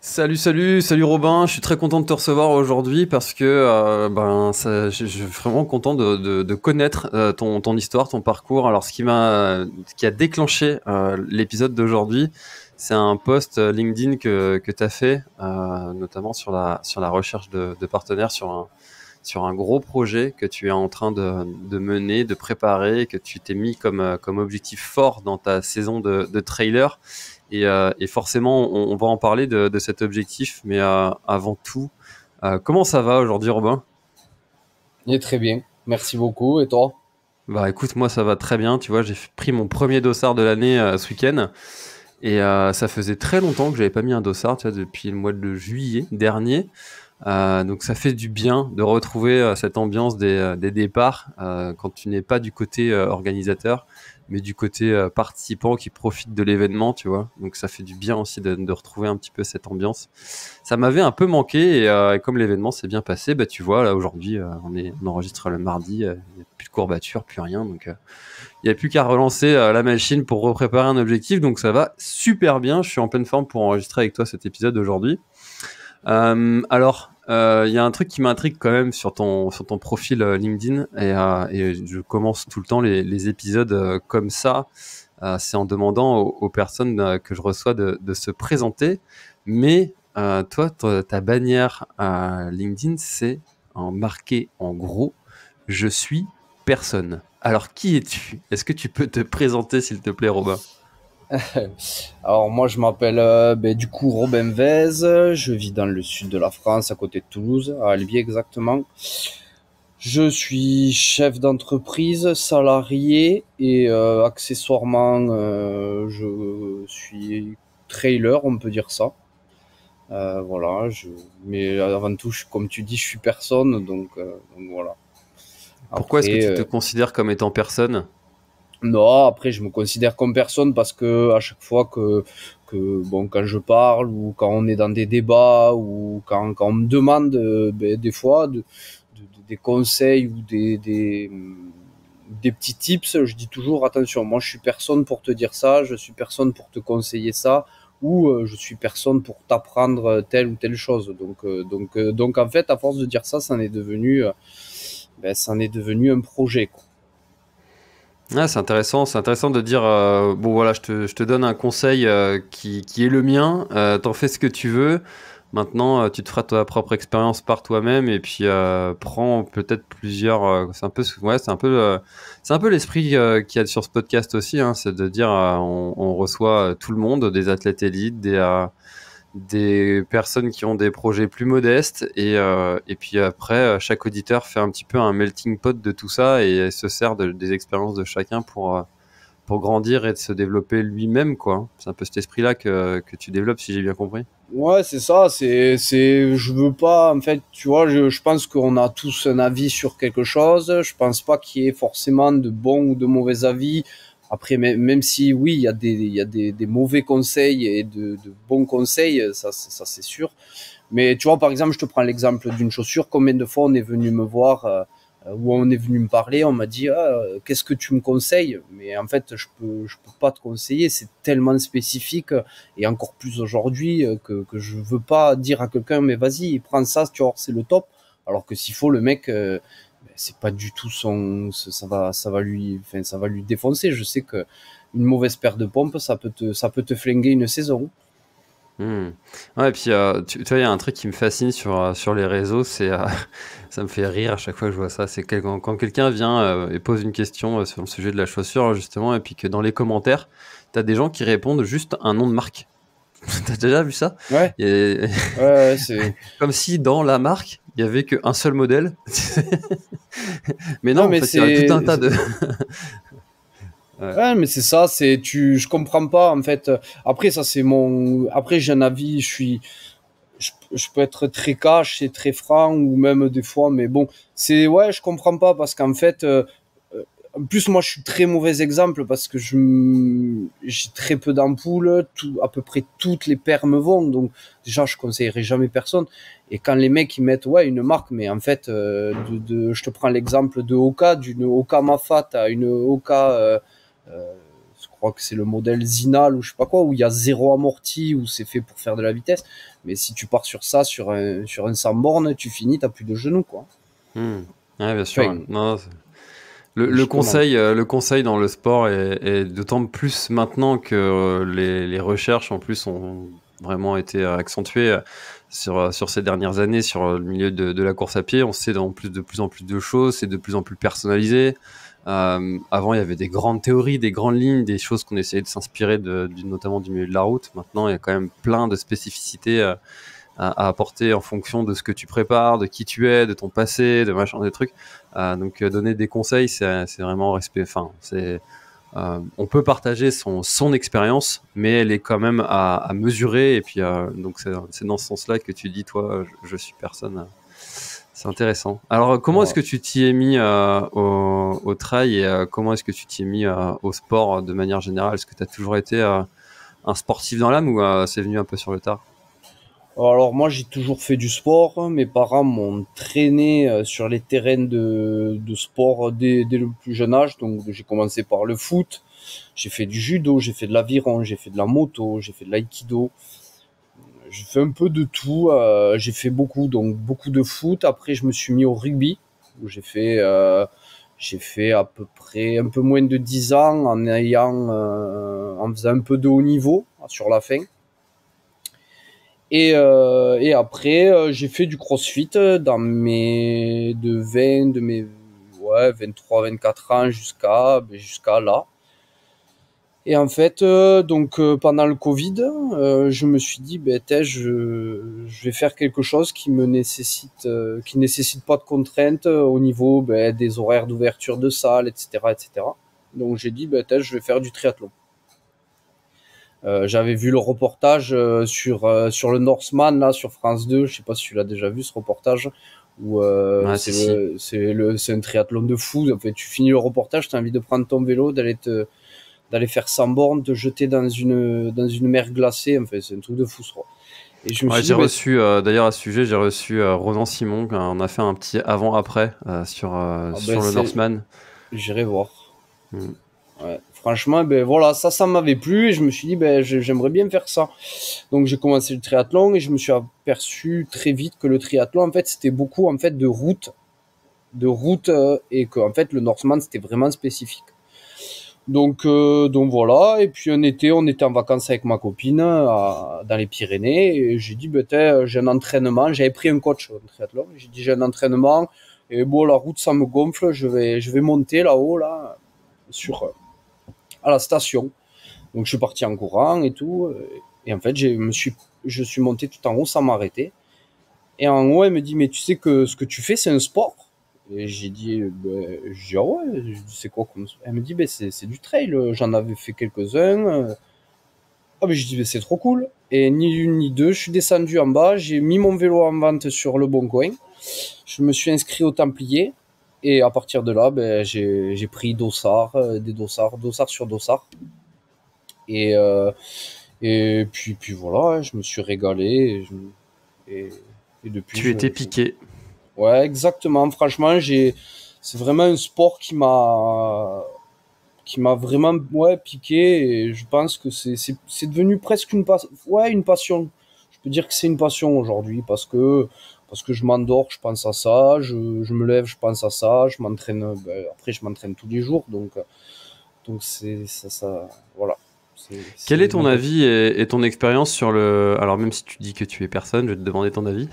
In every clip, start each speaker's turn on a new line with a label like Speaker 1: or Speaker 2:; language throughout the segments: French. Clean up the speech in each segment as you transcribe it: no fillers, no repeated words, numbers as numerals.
Speaker 1: Salut Robin, je suis très content de te recevoir aujourd'hui parce que je suis vraiment content de connaître ton histoire, ton parcours. Alors ce qui a déclenché l'épisode d'aujourd'hui, c'est un post LinkedIn que tu as fait, notamment sur la recherche de partenaires sur un gros projet que tu es en train de mener, de préparer, que tu t'es mis comme objectif fort dans ta saison de trailer. Et forcément, on va en parler de cet objectif, mais avant tout, comment ça va aujourd'hui, Robin?
Speaker 2: Il est très bien. Merci beaucoup. Et toi?
Speaker 1: Bah écoute, moi ça va très bien, tu vois, j'ai pris mon premier dossard de l'année ce week-end, et ça faisait très longtemps que j'avais pas mis un dossard, tu vois, depuis le mois de juillet dernier. Donc ça fait du bien de retrouver cette ambiance des départs quand tu n'es pas du côté organisateur, mais du côté participant qui profite de l'événement, tu vois. Donc ça fait du bien aussi de retrouver un petit peu cette ambiance. Ça m'avait un peu manqué et comme l'événement s'est bien passé, bah tu vois, là aujourd'hui on enregistre le mardi, il n'y a plus de courbature, plus rien, donc il n'y a plus qu'à relancer la machine pour repréparer un objectif. Donc ça va super bien, je suis en pleine forme pour enregistrer avec toi cet épisode aujourd'hui. Il y a un truc qui m'intrigue quand même sur ton profil LinkedIn et je commence tout le temps les épisodes comme ça. C'est en demandant aux personnes que je reçois de se présenter. Mais toi, ta bannière LinkedIn, c'est en marqué en gros, je suis personne. Alors, qui es-tu? Est-ce que tu peux te présenter, s'il te plaît, Robin?
Speaker 2: Alors moi je m'appelle du coup Robin Vez, je vis dans le sud de la France, à côté de Toulouse, à Albi exactement. Je suis chef d'entreprise, salarié et accessoirement je suis trailer, on peut dire ça. Voilà, mais avant tout, comme tu dis, je suis personne, donc voilà.
Speaker 1: Pourquoi est-ce que
Speaker 2: Après,
Speaker 1: tu te considères comme étant personne?
Speaker 2: non, après je me considère comme personne parce que à chaque fois que bon quand je parle ou quand on est dans des débats ou quand on me demande des fois des conseils ou des petits tips, je dis toujours attention, moi je suis personne pour te dire ça, je suis personne pour te conseiller ça ou je suis personne pour t'apprendre telle ou telle chose. Donc en fait à force de dire ça, ça en est devenu un projet, quoi.
Speaker 1: Ah, c'est intéressant de dire bon voilà, je te donne un conseil qui est le mien, t'en fais ce que tu veux. Maintenant, tu te feras ta propre expérience par toi-même et puis prends peut-être plusieurs. C'est un peu, ouais, c'est un peu l'esprit qu'il y a sur ce podcast aussi, hein, c'est de dire on reçoit tout le monde, des athlètes élites, des personnes qui ont des projets plus modestes et puis après chaque auditeur fait un petit peu un melting pot de tout ça et se sert des expériences de chacun pour grandir et de se développer lui-même quoi. C'est un peu cet esprit-là que tu développes si j'ai bien compris.
Speaker 2: Ouais, c'est ça, je veux pas, en fait, tu vois, je pense qu'on a tous un avis sur quelque chose. Je pense pas qu'il y ait forcément de bons ou de mauvais avis. Après, même si, oui, il y a des mauvais conseils et de bons conseils, ça c'est sûr. Mais tu vois, par exemple, je te prends l'exemple d'une chaussure. Combien de fois on est venu me voir, ou on est venu me parler, on m'a dit qu'est-ce que tu me conseilles? Mais en fait, je peux pas te conseiller. C'est tellement spécifique et encore plus aujourd'hui que je veux pas dire à quelqu'un mais vas-y, prends ça, tu vois, c'est le top. Alors que s'il faut, le mec, c'est pas du tout ça va lui défoncer. Je sais que une mauvaise paire de pompes, ça peut te flinguer une saison.
Speaker 1: Hmm. Ouais, et puis tu vois, il y a un truc qui me fascine sur les réseaux, c'est ça me fait rire à chaque fois que je vois ça. C'est quand quelqu'un vient et pose une question sur le sujet de la chaussure justement, et puis que dans les commentaires, t'as des gens qui répondent juste un nom de marque. T'as déjà vu ça?
Speaker 2: Ouais,
Speaker 1: Et
Speaker 2: ouais, c'est.
Speaker 1: comme si dans la marque, il y avait qu'un seul modèle. Mais non,
Speaker 2: Non,
Speaker 1: en
Speaker 2: mais
Speaker 1: fait, il y aurait tout un tas de. Ouais.
Speaker 2: Ouais, mais c'est ça, je comprends pas, en fait. Après, ça, après, j'ai un avis, je peux être très cash et très franc, ou même des fois, mais bon, ouais, je comprends pas, parce qu'en fait, en plus, moi, je suis très mauvais exemple, parce que j'ai très peu d'ampoules, à peu près toutes les paires me vont, donc, déjà, je conseillerais jamais personne. Et quand les mecs, ils mettent, ouais, une marque, mais en fait, je te prends l'exemple de Oka, d'une Oka Mafat à une Oka, euh, je crois que c'est le modèle Zinal ou je sais pas quoi, où il y a zéro amorti, où c'est fait pour faire de la vitesse. Mais si tu pars sur ça, sur un 100 bornes, tu finis, t'as plus de genoux, quoi.
Speaker 1: Ouais, bien sûr.
Speaker 2: Enfin,
Speaker 1: Ouais. Non,
Speaker 2: logiquement.
Speaker 1: le conseil dans le sport est d'autant plus maintenant que les recherches en plus ont vraiment été accentuées sur ces dernières années sur le milieu de la course à pied. On sait de plus en plus de choses, c'est de plus en plus personnalisé. Avant, il y avait des grandes théories, des grandes lignes, des choses qu'on essayait de s'inspirer notamment du milieu de la route. Maintenant, il y a quand même plein de spécificités à apporter en fonction de ce que tu prépares, de qui tu es, de ton passé, de machin, des trucs. Donc donner des conseils, c'est vraiment respect. Enfin, on peut partager son expérience, mais elle est quand même à mesurer. Et puis donc c'est dans ce sens-là que tu dis, toi, je suis personne. C'est intéressant. Alors, comment est-ce
Speaker 2: Voilà.
Speaker 1: que tu t'y es mis au trail et comment est-ce que tu t'y es mis au sport de manière générale? Est-ce que tu as toujours été un sportif dans l'âme ou c'est venu un peu sur le tard?
Speaker 2: Alors moi j'ai toujours fait du sport. Mes parents m'ont traîné sur les terrains de sport dès le plus jeune âge. Donc j'ai commencé par le foot, j'ai fait du judo, j'ai fait de l'aviron, j'ai fait de la moto, j'ai fait de l'aïkido. J'ai fait un peu de tout. J'ai fait beaucoup de foot. Après je me suis mis au rugby où j'ai fait à peu près un peu moins de 10 ans en faisant un peu de haut niveau sur la fin. Et après, j'ai fait du crossfit dans de mes, ouais, 23, 24 ans jusqu'à là. Et en fait, pendant le Covid, je me suis dit, ben, je vais faire quelque chose qui nécessite pas de contraintes au niveau, ben, des horaires d'ouverture de salle, etc., etc. Donc j'ai dit, ben, je vais faire du triathlon. J'avais vu le reportage sur le Norseman là sur France 2. Je sais pas si tu l'as déjà vu ce reportage où
Speaker 1: Ouais, si, si.
Speaker 2: c'est un triathlon de fou. En fait, tu finis le reportage, tu as envie de prendre ton vélo, d'aller faire 100 bornes, te jeter dans une mer glacée. Enfin, c'est un truc de fou, ce crois. Et je me
Speaker 1: Ouais,
Speaker 2: suis
Speaker 1: j'ai
Speaker 2: dit, ben,
Speaker 1: reçu, d'ailleurs à ce sujet, j'ai reçu Ronan Simon. On a fait un petit avant-après
Speaker 2: ah ben
Speaker 1: sur le Norseman.
Speaker 2: j'irai voir.
Speaker 1: Mm.
Speaker 2: Ouais. Franchement, ben voilà, ça m'avait plu et je me suis dit, ben j'aimerais bien faire ça. Donc j'ai commencé le triathlon et je me suis aperçu très vite que le triathlon, en fait, c'était beaucoup en fait de route et que en fait le Norseman c'était vraiment spécifique. Donc voilà. Et puis un été, on était en vacances avec ma copine dans les Pyrénées et j'ai dit, ben j'ai un entraînement. J'avais pris un coach au triathlon. J'ai dit, j'ai un entraînement et bon, la route ça me gonfle. Je vais monter là-haut là sur à la station. Donc je suis parti en courant et tout. Et en fait, je suis monté tout en haut sans m'arrêter. Et en haut, elle me dit, mais tu sais que ce que tu fais, c'est un sport? Et j'ai dit, ah ouais, c'est quoi comme sport? Elle me dit, c'est du trail, j'en avais fait quelques-uns. Ah, mais je dis, c'est trop cool. Et ni une ni deux, je suis descendu en bas, j'ai mis mon vélo en vente sur le Bon Coin. Je me suis inscrit au Templier. Et à partir de là, j'ai pris dossard sur dossard. Et, euh, puis voilà, je me suis régalé. Et, et depuis,
Speaker 1: Tu étais piqué.
Speaker 2: ouais, exactement. Franchement, c'est vraiment un sport qui m'a vraiment, ouais, piqué. Et je pense que c'est devenu presque une passion. Je peux dire que c'est une passion aujourd'hui parce que je m'endors, je pense à ça. Je me lève, je pense à ça. Je m'entraîne, après, je m'entraîne tous les jours. Donc c'est ça, voilà.
Speaker 1: Quel est
Speaker 2: C'est
Speaker 1: ton
Speaker 2: mon quotidien.
Speaker 1: avis et ton expérience sur le... Alors même si tu dis que tu es personne, je vais te demander ton avis.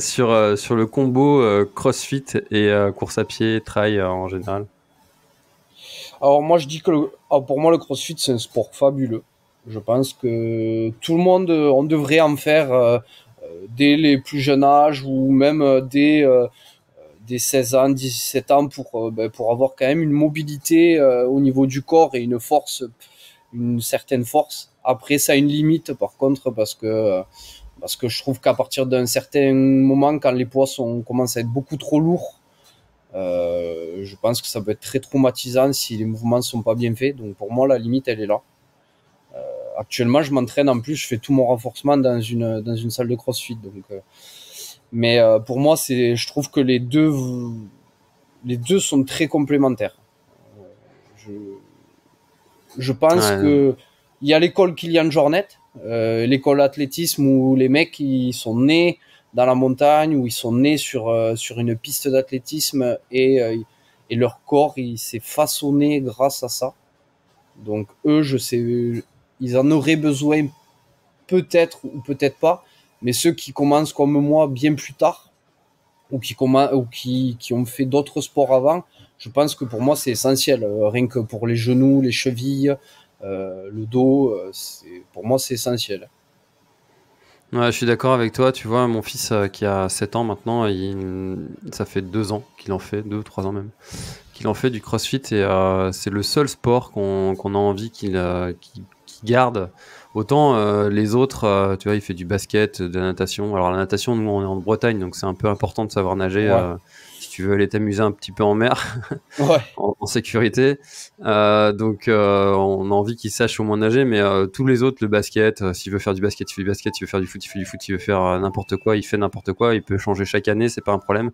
Speaker 1: Sur le combo CrossFit et course à pied, trail en général.
Speaker 2: Alors moi je dis que pour moi le CrossFit c'est un sport fabuleux. Je pense que tout le monde, on devrait en faire dès les plus jeunes âges ou même dès 16 ans, 17 ans pour avoir quand même une mobilité au niveau du corps et une certaine force. Après ça a une limite par contre parce que je trouve qu'à partir d'un certain moment quand les poids commencent à être beaucoup trop lourds, je pense que ça peut être très traumatisant si les mouvements ne sont pas bien faits. Donc pour moi, la limite, elle est là. Actuellement, je m'entraîne en plus, je fais tout mon renforcement dans une salle de CrossFit. Mais pour moi, je trouve que les deux sont très complémentaires. Je, Je pense
Speaker 1: Ouais,
Speaker 2: que il y a l'école Kilian Jornet, l'école athlétisme où les mecs ils sont nés dans la montagne, où ils sont nés sur une piste d'athlétisme et leur corps il s'est façonné grâce à ça. Donc eux, je sais, ils en auraient besoin peut-être ou peut-être pas, mais ceux qui commencent comme moi bien plus tard ou qui ont fait d'autres sports avant, je pense que pour moi c'est essentiel. Rien que pour les genoux, les chevilles, le dos, pour moi c'est essentiel.
Speaker 1: ouais, je suis d'accord avec toi. Tu vois, mon fils qui a 7 ans maintenant, ça fait 2 ans qu'il en fait, 2 ou 3 ans même, qu'il en fait du CrossFit et c'est le seul sport qu'on a envie qu'il garde. Autant les autres, tu vois, il fait du basket, de la natation. Alors la natation, nous on est en Bretagne, donc c'est un peu important de savoir nager
Speaker 2: Ouais,
Speaker 1: si tu veux aller t'amuser un petit peu en mer.
Speaker 2: ouais,
Speaker 1: En sécurité. Donc, on a envie qu'il sache au moins nager, mais tous les autres, le basket, s'il veut faire du basket, il fait du basket, s'il veut faire du foot, il fait du foot, s'il veut faire n'importe quoi, il fait n'importe quoi, il peut changer chaque année, c'est pas un problème.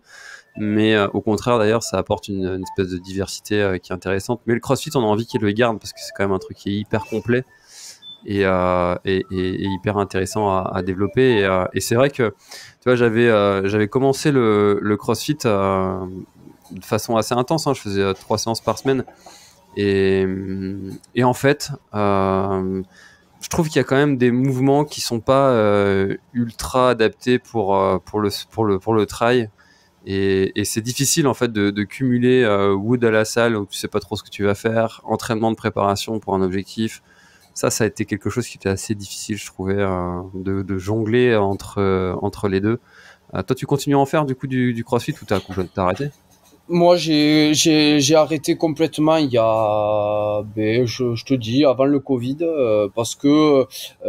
Speaker 1: Mais au contraire, d'ailleurs, ça apporte une espèce de diversité qui est intéressante. Mais le CrossFit, on a envie qu'il le garde parce que c'est quand même un truc qui est hyper complet et hyper intéressant à développer. Et c'est vrai que, tu vois, j'avais commencé le CrossFit de façon assez intense, hein. Je faisais 3 séances par semaine. Et, et en fait, je trouve qu'il y a quand même des mouvements qui sont pas ultra adaptés pour le trail. Et c'est difficile en fait de cumuler wood à la salle où tu sais pas trop ce que tu vas faire, entraînement de préparation pour un objectif. Ça a été quelque chose qui était assez difficile, je trouvais, de jongler entre les deux. Toi, tu continues à en faire du coup du CrossFit ou t'as arrêté?
Speaker 2: moi j'ai arrêté complètement il y a, ben, je te dis, avant le Covid, parce que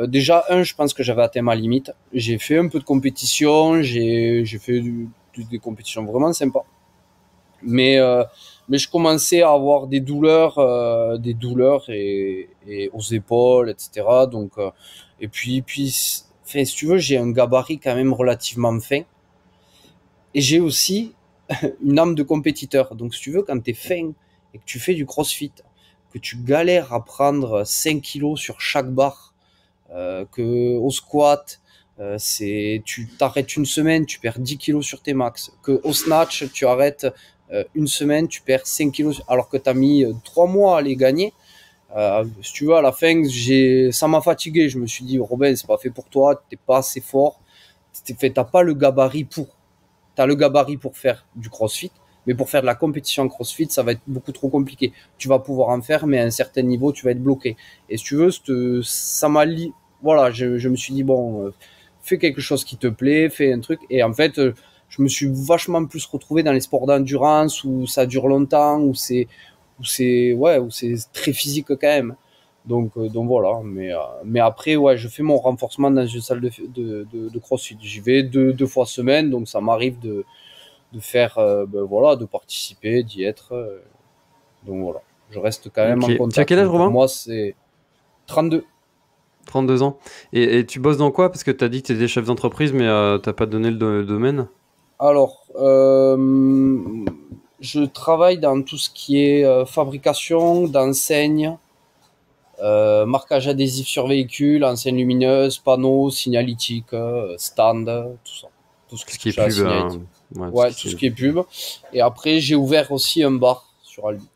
Speaker 2: déjà je pense que j'avais atteint ma limite. J'ai fait un peu de compétition, j'ai fait des compétitions vraiment sympas. Mais, euh, mais je commençais à avoir des douleurs et aux épaules, etc. Donc, enfin, si tu veux, j'ai un gabarit quand même relativement fin. Et j'ai aussi une âme de compétiteur. Donc, si tu veux, quand t'es fin et que tu fais du crossfit, que tu galères à prendre 5 kilos sur chaque barre, que au squat, tu t'arrêtes une semaine, tu perds 10 kilos sur tes max. Que au snatch, tu arrêtes une semaine, tu perds 5 kilos, alors que tu as mis 3 mois à les gagner. Si tu veux, à la fin, ça m'a fatigué. Je me suis dit, Robin, c'est pas fait pour toi, t'es pas assez fort. T'as pas le gabarit pour. T'as le gabarit pour faire du crossfit, mais pour faire de la compétition en crossfit, ça va être beaucoup trop compliqué. Tu vas pouvoir en faire, mais à un certain niveau, tu vas être bloqué. Et si tu veux, ça m'a voilà, je me suis dit, bon, fais quelque chose qui te plaît, fais un truc. Et en fait, je me suis vachement plus retrouvé dans les sports d'endurance où ça dure longtemps, où c'est très physique quand même. Donc voilà. Mais après, ouais, je fais mon renforcement dans une salle de CrossFit. J'y vais deux fois semaine, donc ça m'arrive de faire, ben voilà, de participer, d'y être. Donc voilà. Je reste quand même
Speaker 1: Ok.
Speaker 2: en
Speaker 1: Tu as
Speaker 2: contact.
Speaker 1: quel âge,
Speaker 2: Mais pour
Speaker 1: Robin?
Speaker 2: moi, c'est 32.
Speaker 1: 32 ans. Et tu bosses dans quoi? Parce que tu as dit que tu étais chef d'entreprise, mais t'as pas donné le domaine.
Speaker 2: Alors, je travaille dans tout ce qui est fabrication d'enseignes, marquage adhésif sur véhicule, enseignes lumineuses, panneaux, signalétique, stand, tout ça. Tout ce
Speaker 1: Tout
Speaker 2: qui
Speaker 1: ce qui est
Speaker 2: touche à la
Speaker 1: pub.
Speaker 2: signalétique.
Speaker 1: Ouais,
Speaker 2: Ouais, tout ce qui est pub. Et après, j'ai ouvert aussi un bar sur Albi.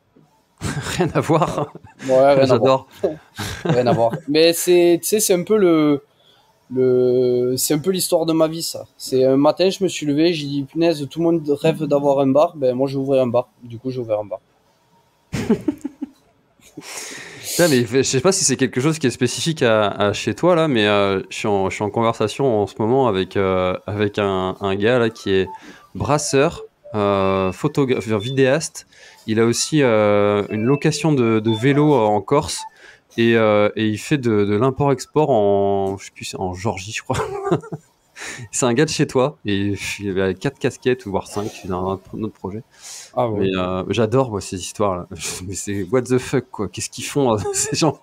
Speaker 1: Rien à
Speaker 2: Voilà.
Speaker 1: voir.
Speaker 2: Ouais, rien à voir.
Speaker 1: J'adore.
Speaker 2: Rien à voir. Mais tu sais, c'est un peu c'est un peu l'histoire de ma vie, ça. C'est un matin, je me suis levé, j'ai dit, punaise, tout le monde rêve d'avoir un bar. Ben, moi, j'ai ouvert un bar. Du coup, j'ai ouvert un bar.
Speaker 1: Putain, mais je sais pas si c'est quelque chose qui est spécifique à chez toi là, mais je suis en conversation en ce moment avec un gars là qui est brasseur, photographe, enfin, vidéaste. Il a aussi une location de vélo en Corse et il fait de l'import-export je sais plus, en Georgie, je crois. C'est un gars de chez toi et il a 4 casquettes, voire 5 dans un autre projet.
Speaker 2: Ah ouais.
Speaker 1: Mais j'adore moi ces histoires-là. Mais c'est what the fuck quoi. Qu'est-ce qu'ils font ces gens?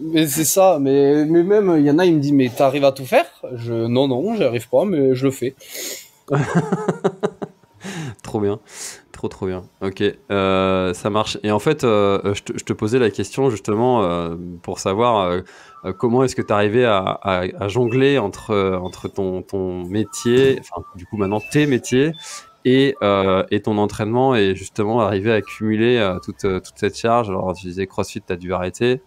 Speaker 2: Mais c'est ça, mais même, il y en a, il me dit, mais t'arrives à tout faire? Non, non, j'arrive pas, mais je le fais.
Speaker 1: Trop bien, trop bien. Ok, ça marche. Et en fait, je te posais la question justement pour savoir comment est-ce que tu arrivais à jongler entre ton métier, enfin du coup maintenant tes métiers et ton entraînement et justement arriver à cumuler toute cette charge. Alors tu disais CrossFit, tu as dû arrêter.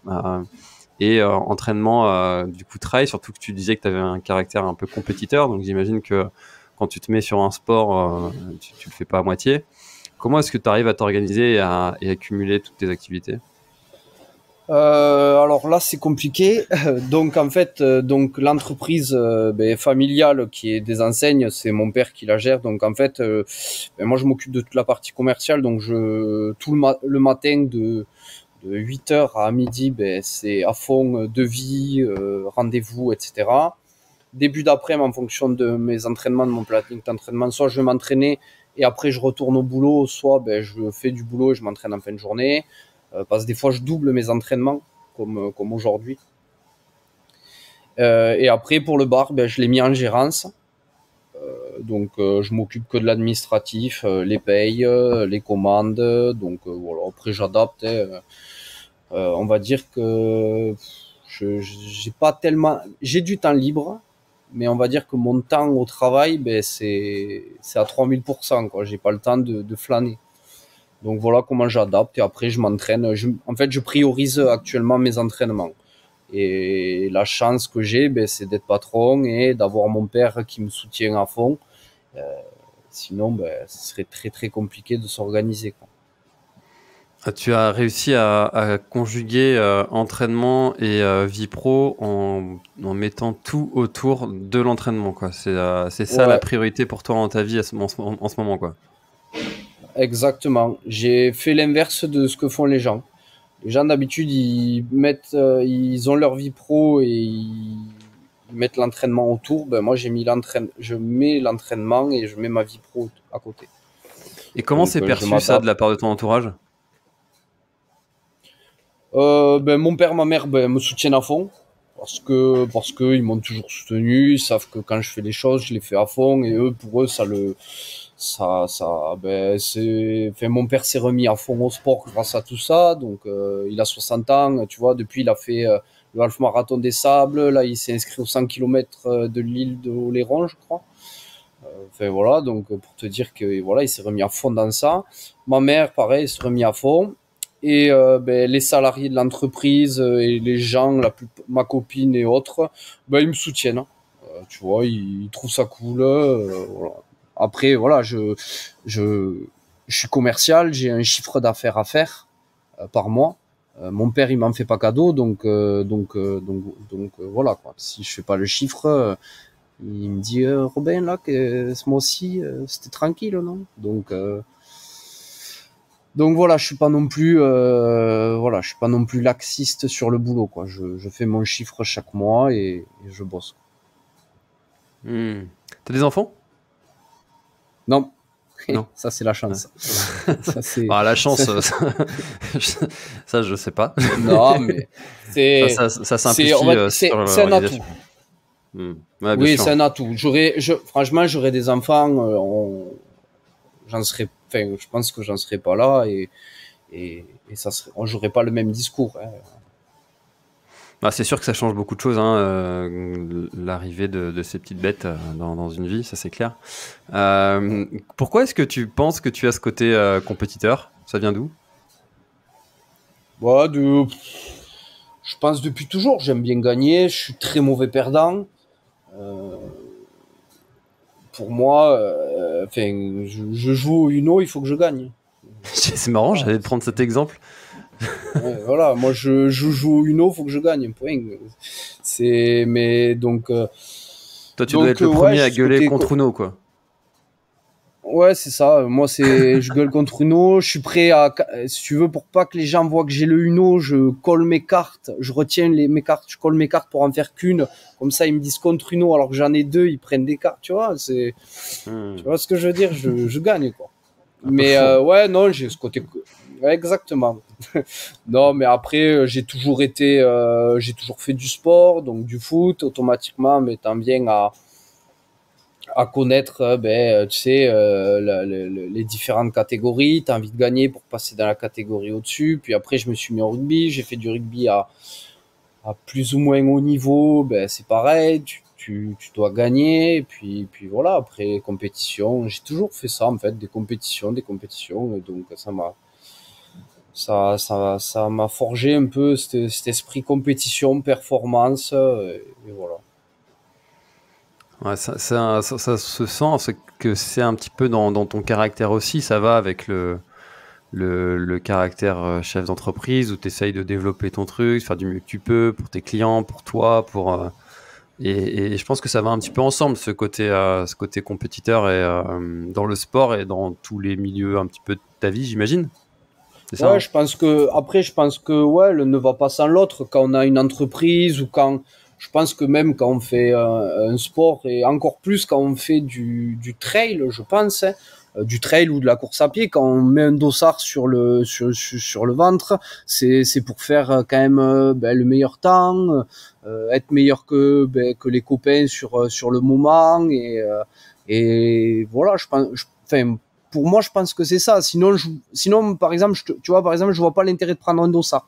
Speaker 1: Et entraînement du coup trail, surtout que tu disais que tu avais un caractère un peu compétiteur, donc j'imagine que quand tu te mets sur un sport, tu le fais pas à moitié. Comment est-ce que tu arrives à t'organiser et à cumuler toutes tes activités?
Speaker 2: Alors là, c'est compliqué. Donc en fait, donc l'entreprise familiale qui est des enseignes, c'est mon père qui la gère. Donc en fait, moi je m'occupe de toute la partie commerciale. Donc le matin de 8 heures à midi, c'est à fond devis, rendez-vous, etc. Début d'après-midi, en fonction de mes entraînements, de mon planning d'entraînement, soit je vais m'entraîner et après je retourne au boulot, soit je fais du boulot et je m'entraîne en fin de journée. Parce que des fois, je double mes entraînements, comme aujourd'hui. Et après, pour le bar, je l'ai mis en gérance. Donc, je m'occupe que de l'administratif, les payes, les commandes. Donc, voilà. Après, j'adapte. On va dire que j'ai pas tellement, j'ai du temps libre, mais on va dire que mon temps au travail, c'est à 3000%, quoi. J'ai pas le temps de flâner. Donc voilà comment j'adapte et après je m'entraîne. En fait, je priorise actuellement mes entraînements. Et la chance que j'ai, c'est d'être patron et d'avoir mon père qui me soutient à fond. Euh, Sinon, ce serait très très compliqué de s'organiser, quoi.
Speaker 1: Tu as réussi à conjuguer entraînement et vie pro en mettant tout autour de l'entraînement, quoi. C'est ça la
Speaker 2: Ouais,
Speaker 1: priorité pour toi dans ta vie en ce moment, quoi.
Speaker 2: exactement. J'ai fait l'inverse de ce que font les gens. Les gens d'habitude, ils ont leur vie pro et ils mettent l'entraînement autour. Moi, je mets l'entraînement et je mets ma vie pro à côté.
Speaker 1: Et comment
Speaker 2: Donc,
Speaker 1: c'est
Speaker 2: je
Speaker 1: perçu ça de
Speaker 2: m'adapte.
Speaker 1: la part de ton entourage?
Speaker 2: Mon père, ma mère, me soutiennent à fond parce que ils m'ont toujours soutenu. Ils savent que quand je fais les choses, je les fais à fond et pour eux, mon père s'est remis à fond au sport grâce à tout ça. Donc, il a 60 ans, tu vois. Depuis, il a fait le half marathon des Sables. Là, il s'est inscrit aux 100 km de l'île de Oléron, je crois. Enfin voilà, donc pour te dire que voilà, il s'est remis à fond dans ça. Ma mère, pareil, s'est remis à fond. Et les salariés de l'entreprise et les gens, ma copine et autres, ils me soutiennent, hein. Tu vois, ils trouvent ça cool. Voilà. Après, voilà, je, je suis commercial, j'ai un chiffre d'affaires à faire par mois. Mon père, il m'en fait pas cadeau, voilà quoi. Si je fais pas le chiffre, il me dit Robin là que ce mois-ci c'était tranquille, non? Donc voilà, je suis pas non plus laxiste sur le boulot, quoi. Je fais mon chiffre chaque mois et je bosse.
Speaker 1: T'as des enfants?
Speaker 2: Non,
Speaker 1: Non.
Speaker 2: ça c'est la
Speaker 1: Ouais.
Speaker 2: chance. Ça c'est
Speaker 1: La chance, ça je sais pas.
Speaker 2: non mais c'est
Speaker 1: Ça simplifie sur
Speaker 2: c'est un atout.
Speaker 1: l'organisation. Ouais, bien
Speaker 2: Oui, c'est
Speaker 1: sûr.
Speaker 2: un atout. Franchement, j'aurais des enfants, je pense que j'en serais pas là et j'aurais pas le même discours, hein.
Speaker 1: C'est sûr que ça change beaucoup de choses, hein, l'arrivée de ces petites bêtes dans une vie, ça c'est clair. Pourquoi est-ce que tu penses que tu as ce côté compétiteur? Ça vient d'où?
Speaker 2: Ouais, je pense depuis toujours, j'aime bien gagner, je suis très mauvais perdant. Euh, pour moi, je joue au Uno, il faut que je gagne.
Speaker 1: C'est marrant,
Speaker 2: Voilà,
Speaker 1: j'allais te prendre cet exemple.
Speaker 2: ouais, voilà, moi je joue au Uno, il faut que je gagne. Point. Mais
Speaker 1: Toi, tu dois être le
Speaker 2: ouais,
Speaker 1: premier
Speaker 2: j'ai
Speaker 1: à
Speaker 2: ce
Speaker 1: gueuler
Speaker 2: côté.
Speaker 1: contre Uno, quoi.
Speaker 2: Ouais, c'est ça. Moi, je gueule contre Uno. Je suis prêt si tu veux, pour pas que les gens voient que j'ai le Uno, je colle mes cartes, je retiens mes cartes, je colle mes cartes pour en faire qu'une. Comme ça, ils me disent contre Uno, alors que j'en ai deux, ils prennent des cartes. Tu vois ce que je veux dire? Je gagne, quoi.
Speaker 1: Un peu
Speaker 2: Mais
Speaker 1: fourbe.
Speaker 2: ouais, non, j'ai ce côté. Ouais, exactement. Non, mais après, j'ai toujours fait du sport, donc du foot, automatiquement, m'étant bien à connaître, tu sais, les différentes catégories. Tu as envie de gagner pour passer dans la catégorie au-dessus. Puis après, je me suis mis au rugby. J'ai fait du rugby à plus ou moins haut niveau. C'est pareil. Tu dois gagner. Et puis voilà, après, compétition. J'ai toujours fait ça, en fait, des compétitions. Et donc, ça m'a forgé un peu cet esprit compétition, performance. Et voilà.
Speaker 1: Ouais, ça se sent que c'est un petit peu dans ton caractère aussi. Ça va avec le caractère chef d'entreprise où tu essayes de développer ton truc, faire du mieux que tu peux pour tes clients, pour toi, et je pense que ça va un petit peu ensemble, ce côté compétiteur et dans le sport et dans tous les milieux un petit peu de ta vie, j'imagine. C'est ça,
Speaker 2: Ouais,
Speaker 1: hein.
Speaker 2: je pense que ouais, le ne va pas sans l'autre. Quand on a une entreprise ou je pense que même quand on fait un sport et encore plus quand on fait du trail, je pense, hein, du trail ou de la course à pied, quand on met un dossard sur le ventre, c'est pour faire quand même le meilleur temps, être meilleur que les copains sur le moment et voilà, enfin pour moi, je pense que c'est ça. Sinon, par exemple, tu vois, par exemple, je vois pas l'intérêt de prendre un dossard.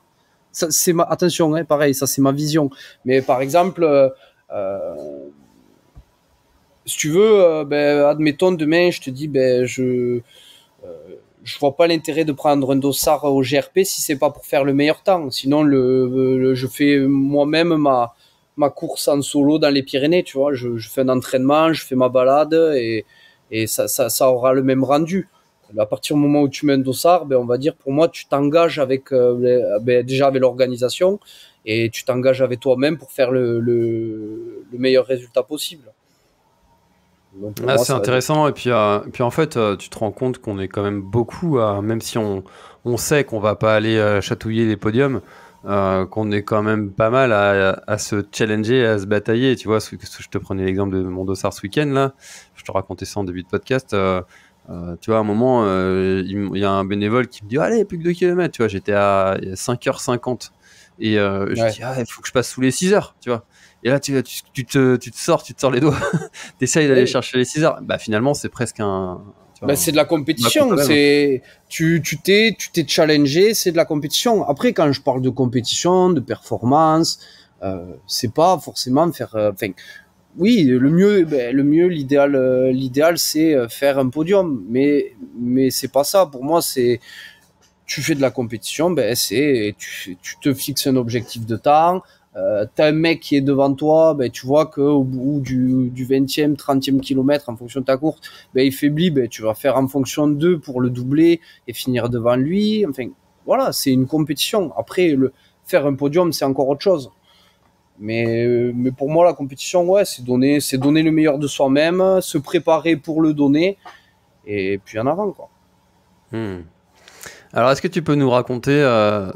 Speaker 2: Ça, attention, hein, pareil, ça c'est ma vision. Mais par exemple, si tu veux, admettons demain, je te dis, je vois pas l'intérêt de prendre un dossard au GRP si c'est pas pour faire le meilleur temps. Sinon, je fais moi-même ma course en solo dans les Pyrénées, tu vois. Je fais un entraînement, je fais ma balade et ça aura le même rendu. À partir du moment où tu mets un dossard, on va dire pour moi, tu t'engages avec déjà avec l'organisation et tu t'engages avec toi-même pour faire le meilleur résultat possible. Donc pour
Speaker 1: Ah,
Speaker 2: moi,
Speaker 1: c'est
Speaker 2: ça va être...
Speaker 1: intéressant. Et puis en fait, tu te rends compte qu'on est quand même beaucoup, même si on sait qu'on va pas aller chatouiller les podiums, qu'on est quand même pas mal à se challenger, à se batailler. Tu vois, je te prenais l'exemple de mon dossard ce week-end, là. Je te racontais ça en début de podcast. Tu vois, à un moment, il y a un bénévole qui me dit, allez, plus que 2 kilomètres. Tu vois, j'étais à 5h50. Et je
Speaker 2: Ouais.
Speaker 1: dis, ah, il faut que je passe sous les 6 heures, tu vois. Et là, tu te sors les doigts. T'essayes d'aller
Speaker 2: Ouais.
Speaker 1: chercher les 6 heures. Bah, finalement, c'est presque tu vois,
Speaker 2: C'est de la
Speaker 1: un combat
Speaker 2: compétition.
Speaker 1: quand même.
Speaker 2: Tu t'es challengé, c'est de la compétition. Après, quand je parle de compétition, de performance, c'est pas forcément faire. Enfin, oui, l'idéal, c'est faire un podium. Mais c'est pas ça. Pour moi, tu fais de la compétition, tu te fixes un objectif de temps. T'as un mec qui est devant toi, tu vois qu'au bout du 20e, 30e kilomètre, en fonction de ta course, il faiblit, tu vas faire en fonction d'eux pour le doubler et finir devant lui. Enfin, voilà, c'est une compétition. Après, faire un podium, c'est encore autre chose. Mais pour moi, la compétition, ouais, c'est donner le meilleur de soi-même, se préparer pour le donner, et puis en avant, quoi.
Speaker 1: Hmm. Alors, est-ce que tu peux nous raconter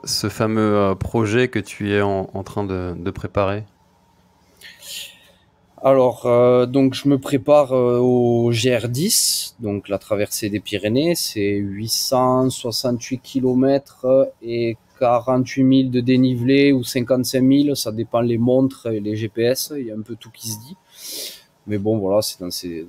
Speaker 1: ce fameux projet que tu es en train de préparer?
Speaker 2: Alors, donc je me prépare au GR10, donc la traversée des Pyrénées, c'est 868 km et 48 000 de dénivelé ou 55 000, ça dépend les montres et les GPS, il y a un peu tout qui se dit. Mais bon, voilà, c'est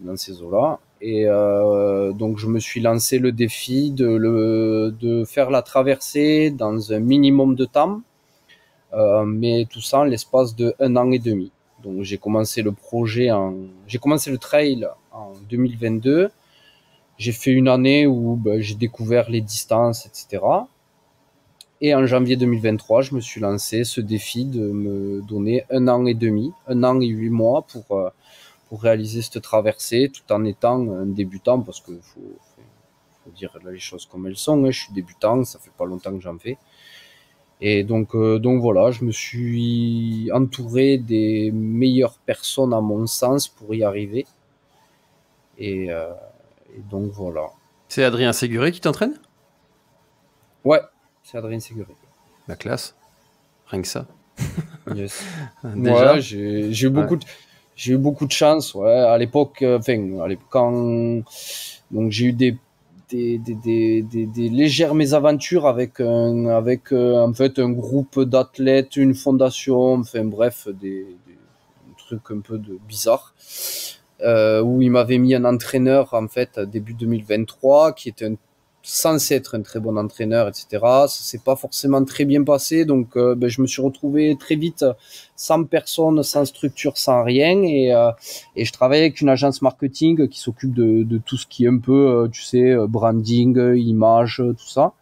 Speaker 2: dans ces eaux-là. Et donc je me suis lancé le défi de faire la traversée dans un minimum de temps, mais tout ça en l'espace de 1 an et demi. Donc j'ai commencé le trail en 2022. J'ai fait une année où j'ai découvert les distances, etc. Et en janvier 2023, je me suis lancé ce défi de me donner 1 an et demi, 1 an et 8 mois pour réaliser cette traversée, tout en étant un débutant, parce que faut dire les choses comme elles sont. Hein. Je suis débutant, ça fait pas longtemps que j'en fais. Et donc voilà, je me suis entouré des meilleures personnes à mon sens pour y arriver. Et, euh, et donc voilà.
Speaker 1: C'est Adrien Séguré qui t'entraîne?
Speaker 2: Ouais, c'est Adrien Séguré.
Speaker 1: La classe. Rien que ça.
Speaker 2: Yes. Ouais,
Speaker 1: Déjà?
Speaker 2: j'ai eu
Speaker 1: Ouais.
Speaker 2: beaucoup de chance. Ouais, à l'époque, quand donc j'ai eu des légères mésaventures avec en fait un groupe d'athlètes, une fondation, enfin bref, des trucs un peu bizarres. où il m'avait mis un entraîneur en fait début 2023 qui était censé être un très bon entraîneur, etc. Ça s'est pas forcément très bien passé, donc je me suis retrouvé très vite sans personne, sans structure, sans rien, et je travaille avec une agence marketing qui s'occupe de tout ce qui est un peu, tu sais, branding, image, tout ça,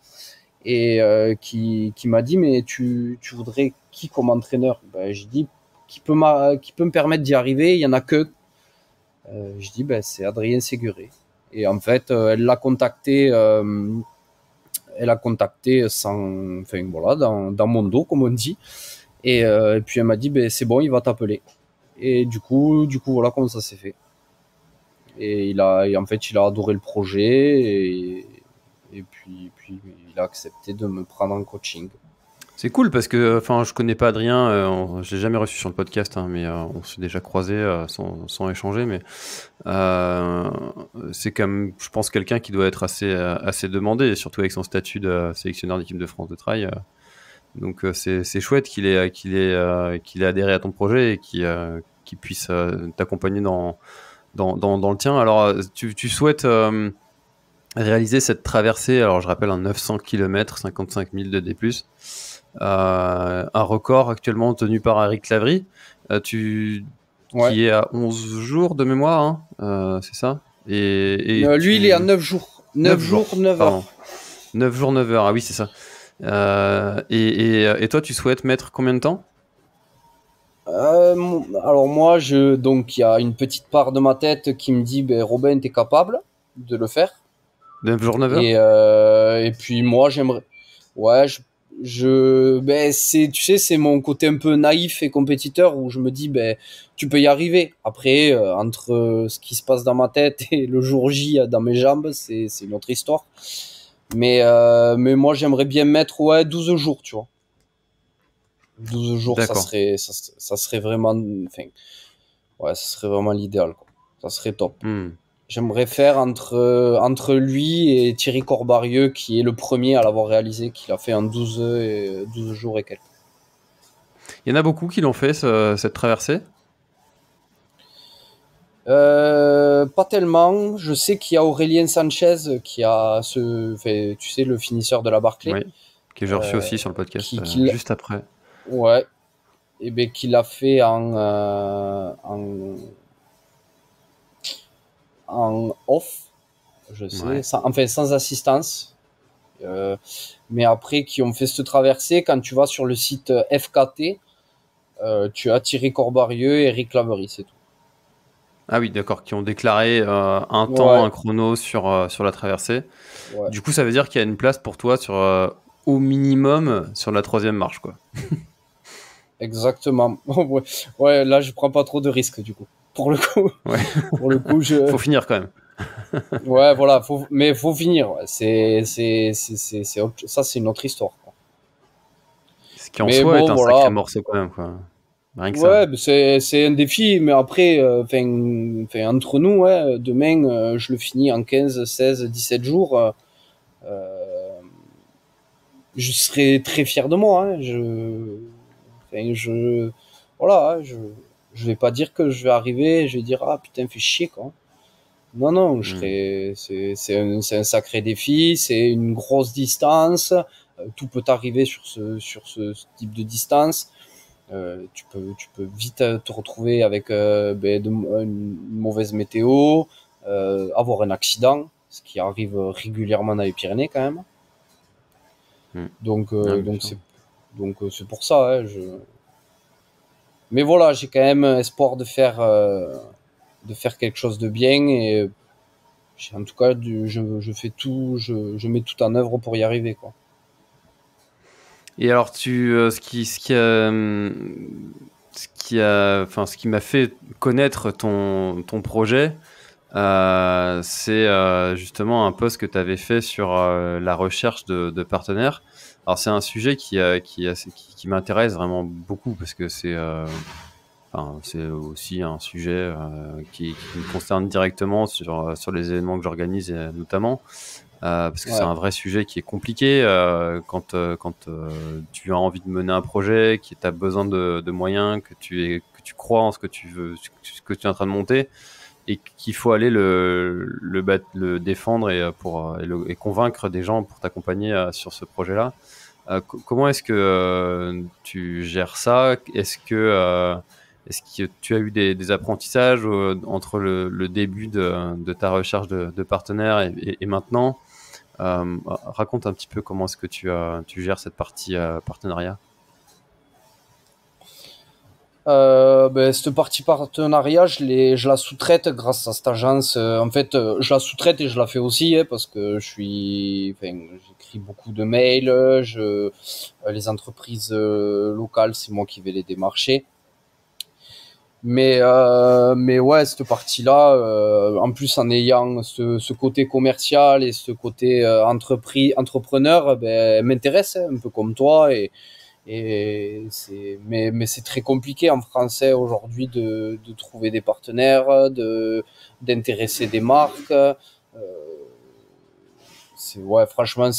Speaker 2: et qui m'a dit mais tu voudrais qui comme entraîneur? J'ai dit qui peut me permettre d'y arriver, il y en a que. Je dis c'est Adrien Séguré. Et en fait, elle a contacté sans, enfin voilà, dans mon dos comme on dit. Et puis elle m'a dit c'est bon, il va t'appeler. Et du coup voilà comment ça s'est fait. Et en fait il a adoré le projet et puis il a accepté de me prendre en coaching.
Speaker 1: C'est cool parce que, enfin, je connais pas Adrien, je l'ai jamais reçu sur le podcast, hein, mais on s'est déjà croisés sans échanger, mais c'est quand même, je pense, quelqu'un qui doit être assez demandé, surtout avec son statut de sélectionneur d'équipe de France de trail. Donc c'est chouette qu'il ait adhéré à ton projet et qu'il puisse t'accompagner dans le tien. Alors, tu souhaites réaliser cette traversée, alors je rappelle un 900 km, 55 000 de D+, un record actuellement tenu par Eric Lavry, qui est à 11 jours de mémoire, hein, c'est ça?
Speaker 2: Lui, il est à 9 jours. 9 jours, 9 heures.
Speaker 1: 9 jours, 9 heures, ah oui, c'est ça. Et toi, tu souhaites mettre combien de temps?
Speaker 2: Alors moi, donc il y a une petite part de ma tête qui me dit Robin, t'es capable de le faire.
Speaker 1: 9 jours, 9 heures.
Speaker 2: Et puis moi, j'aimerais. Ouais, tu sais, c'est mon côté un peu naïf et compétiteur où je me dis, tu peux y arriver. Après, entre ce qui se passe dans ma tête et le jour J dans mes jambes, c'est une autre histoire. Mais moi, j'aimerais bien mettre, 12 jours, tu vois. 12 jours, ça serait vraiment, enfin, ouais, ça serait vraiment l'idéal, quoi. Ça serait top. J'aimerais faire entre lui et Thierry Corbarieux, qui est le premier à l'avoir réalisé, qu'il a fait en 12 jours et quelques.
Speaker 1: Il y en a beaucoup qui l'ont fait, cette traversée?
Speaker 2: Pas tellement. Je sais qu'il y a Aurélien Sanchez qui a tu sais, le finisseur de la Barclay.
Speaker 1: Oui, que j'ai reçu aussi sur le podcast juste après.
Speaker 2: Ouais. Et qu'il a fait en off, je sais, sans assistance. Mais après, qui ont fait cette traversée, quand tu vas sur le site FKT, tu as Thierry Corbarieux et Eric Lavry, c'est tout.
Speaker 1: Ah oui, d'accord, qui ont déclaré un temps, un chrono sur la traversée. Ouais. Du coup, ça veut dire qu'il y a une place pour toi au minimum sur la 3e marche, quoi.
Speaker 2: Exactement. Ouais, là, je prends pas trop de risques, du coup. Pour le coup.
Speaker 1: Ouais. Faut finir quand même.
Speaker 2: Ouais, voilà, mais faut finir. Ouais. Ça, c'est une autre histoire, quoi.
Speaker 1: Ce qui en soi est un sacré morceau quand même, quoi.
Speaker 2: Rien que ça. C'est un défi, mais après, entre nous, demain, je le finis en 15, 16, 17 jours. Je serai très fier de moi. Hein. Voilà, je vais pas dire que je vais arriver, je vais dire ah putain, fais chier, quoi. Non, c'est un sacré défi, c'est une grosse distance. Tout peut arriver sur ce type de distance. Tu peux vite te retrouver avec une mauvaise météo, avoir un accident, ce qui arrive régulièrement dans les Pyrénées quand même. Donc c'est pour ça. Hein, Mais voilà, j'ai quand même espoir de faire quelque chose de bien et en tout cas je fais tout, je mets tout en œuvre pour y arriver, quoi.
Speaker 1: Et alors ce qui m'a fait connaître ton projet, c'est justement un post que tu avais fait sur la recherche de partenaires. Alors c'est un sujet qui m'intéresse vraiment beaucoup parce que c'est aussi un sujet qui me concerne directement sur les événements que j'organise notamment. Parce que c'est un vrai sujet qui est compliqué quand tu as envie de mener un projet, que tu as besoin de moyens, que tu crois en ce que tu veux, ce que tu es en train de monter. et qu'il faut aller le défendre et convaincre des gens pour t'accompagner sur ce projet-là. Comment est-ce que tu gères ça? Est-ce que tu as eu des apprentissages entre le début de ta recherche de partenaires et maintenant? Raconte un petit peu comment est-ce que tu gères cette partie partenariat.
Speaker 2: Cette partie partenariat, je la sous-traite grâce à cette agence. En fait, je la sous-traite et je la fais aussi, hein, parce que j'écris beaucoup de mails. Les entreprises locales, c'est moi qui vais les démarcher. Mais ouais, cette partie-là, en plus en ayant ce côté commercial et ce côté entrepreneur, elle m'intéresse, hein, un peu comme toi. Mais c'est très compliqué en français aujourd'hui de trouver des partenaires, d'intéresser des marques. Ouais, franchement,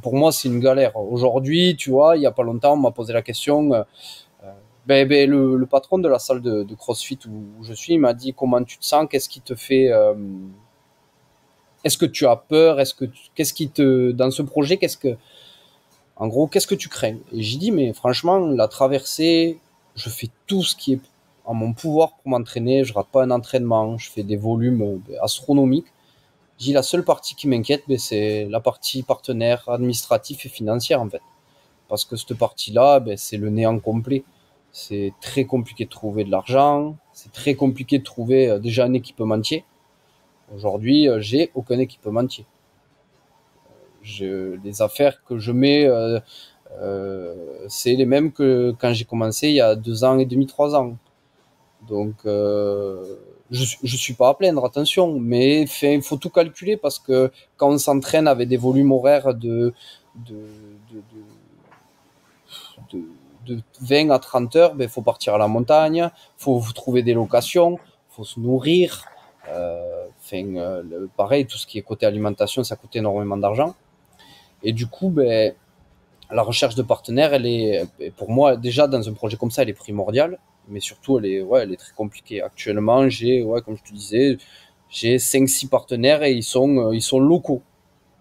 Speaker 2: pour moi, c'est une galère. Aujourd'hui, tu vois, il y a pas longtemps, on m'a posé la question. Le patron de la salle de CrossFit où je suis, il m'a dit comment tu te sens, qu'est-ce qui te fait, est-ce que tu as peur, qu'est-ce qui te, dans ce projet, en gros, qu'est-ce que tu crains? Et j'ai dit, mais franchement, la traversée, je fais tout ce qui est en mon pouvoir pour m'entraîner, je rate pas un entraînement, je fais des volumes astronomiques. J'ai dit, la seule partie qui m'inquiète, c'est la partie partenaire, administratif et financière, en fait. Parce que cette partie-là, c'est le néant complet. C'est très compliqué de trouver de l'argent, c'est très compliqué de trouver déjà un équipementier. Aujourd'hui, j'ai aucun équipementier. Les affaires que je mets, c'est les mêmes que quand j'ai commencé il y a 2 ans et demi, 3 ans. Donc, je suis pas à plaindre, attention, mais il faut tout calculer parce que quand on s'entraîne avec des volumes horaires de, de, de, de 20 à 30 heures, il faut partir à la montagne, faut trouver des locations, faut se nourrir. Pareil, tout ce qui est côté alimentation, ça coûte énormément d'argent. Et du coup, la recherche de partenaires, pour moi, déjà dans un projet comme ça, elle est primordiale, mais surtout, elle est très compliquée. Actuellement, comme je te disais, j'ai 5-6 partenaires et ils sont locaux.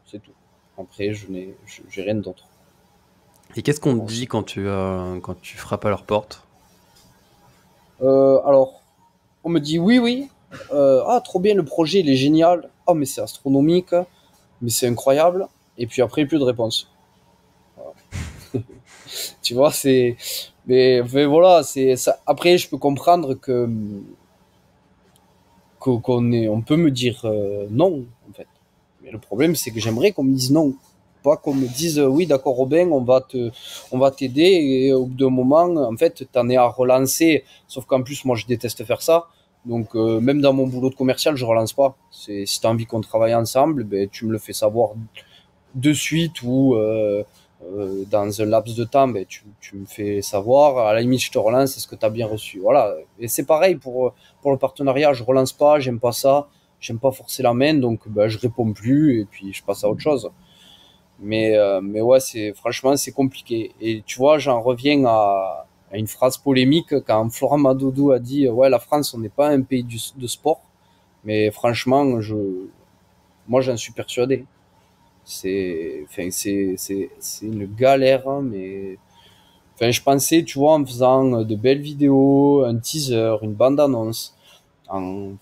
Speaker 2: C'est tout. Après, j'ai rien d'autre.
Speaker 1: Et qu'est-ce qu'on te dit quand tu frappes à leur porte?
Speaker 2: Alors, on me dit oui, oui. Trop bien, le projet, il est génial. Oh, mais c'est astronomique. Mais c'est incroyable. Et puis après, plus de réponse. Tu vois, mais voilà, c'est ça. Après, je peux comprendre on peut me dire non, en fait. Mais le problème, c'est que j'aimerais qu'on me dise non, pas qu'on me dise oui, d'accord, Robin, on va t'aider. Et au bout d'un moment, en fait, t'en es à relancer. Sauf qu'en plus, moi, je déteste faire ça. Donc, même dans mon boulot de commercial, je relance pas. Si t'as envie qu'on travaille ensemble, tu me le fais savoir de suite ou dans un laps de temps, tu me fais savoir. À la limite, je te relance, est-ce que tu as bien reçu? Voilà. Et c'est pareil pour le partenariat, je relance pas, j'aime pas ça, j'aime pas forcer la main, donc je réponds plus et puis je passe à autre chose. Mais ouais, franchement, c'est compliqué. Et tu vois, j'en reviens à une phrase polémique quand Florent Madoudou a dit ouais, la France, on n'est pas un pays de sport. Mais franchement, moi, j'en suis persuadé. C'est une galère, hein, mais je pensais, tu vois, en faisant de belles vidéos, un teaser, une bande-annonce, en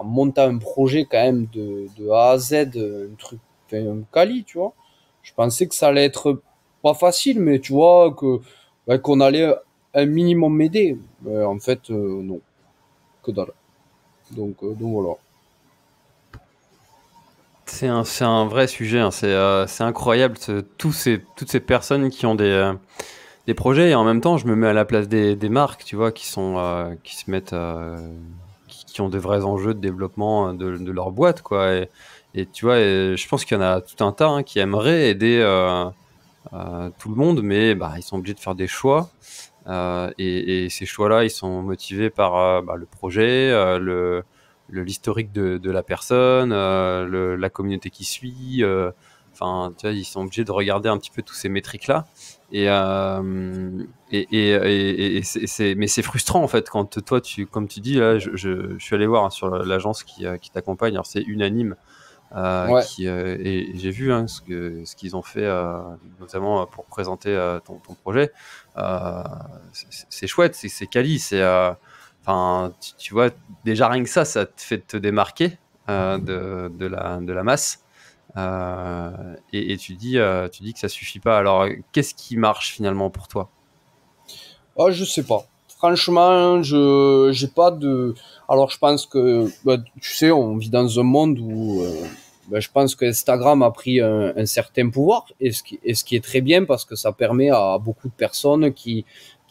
Speaker 2: montant un projet quand même de A à Z, un truc, un quali, tu vois. Je pensais que ça allait être pas facile, mais tu vois, qu'on allait un minimum m'aider. En fait, non, que dalle. Donc voilà.
Speaker 1: C'est un vrai sujet, hein. C'est incroyable, toutes ces personnes qui ont des projets, et en même temps, je me mets à la place des marques, tu vois, qui se mettent, qui ont de vrais enjeux de développement de leur boîte, quoi. Et tu vois, je pense qu'il y en a tout un tas, hein, qui aimeraient aider tout le monde, mais ils sont obligés de faire des choix. Et ces choix-là, ils sont motivés par le projet, l'historique de la personne, la communauté qui suit, enfin, tu vois, ils sont obligés de regarder un petit peu tous ces métriques-là. Et mais c'est frustrant en fait quand toi, comme tu dis là, je suis allé voir sur l'agence qui t'accompagne. Alors c'est Unanime.
Speaker 2: Ouais.
Speaker 1: Et j'ai vu ce qu'ils ont fait, notamment pour présenter ton projet. C'est chouette, c'est quali, enfin, tu vois, déjà rien que ça te fait te démarquer de la masse. Et tu dis que ça suffit pas. Alors, qu'est-ce qui marche finalement pour toi?
Speaker 2: Ah, je sais pas. Franchement, je j'ai pas de. Alors, je pense que, bah, tu sais, on vit dans un monde où, bah, je pense que Instagram a pris un certain pouvoir, et ce qui est très bien parce que ça permet à beaucoup de personnes qui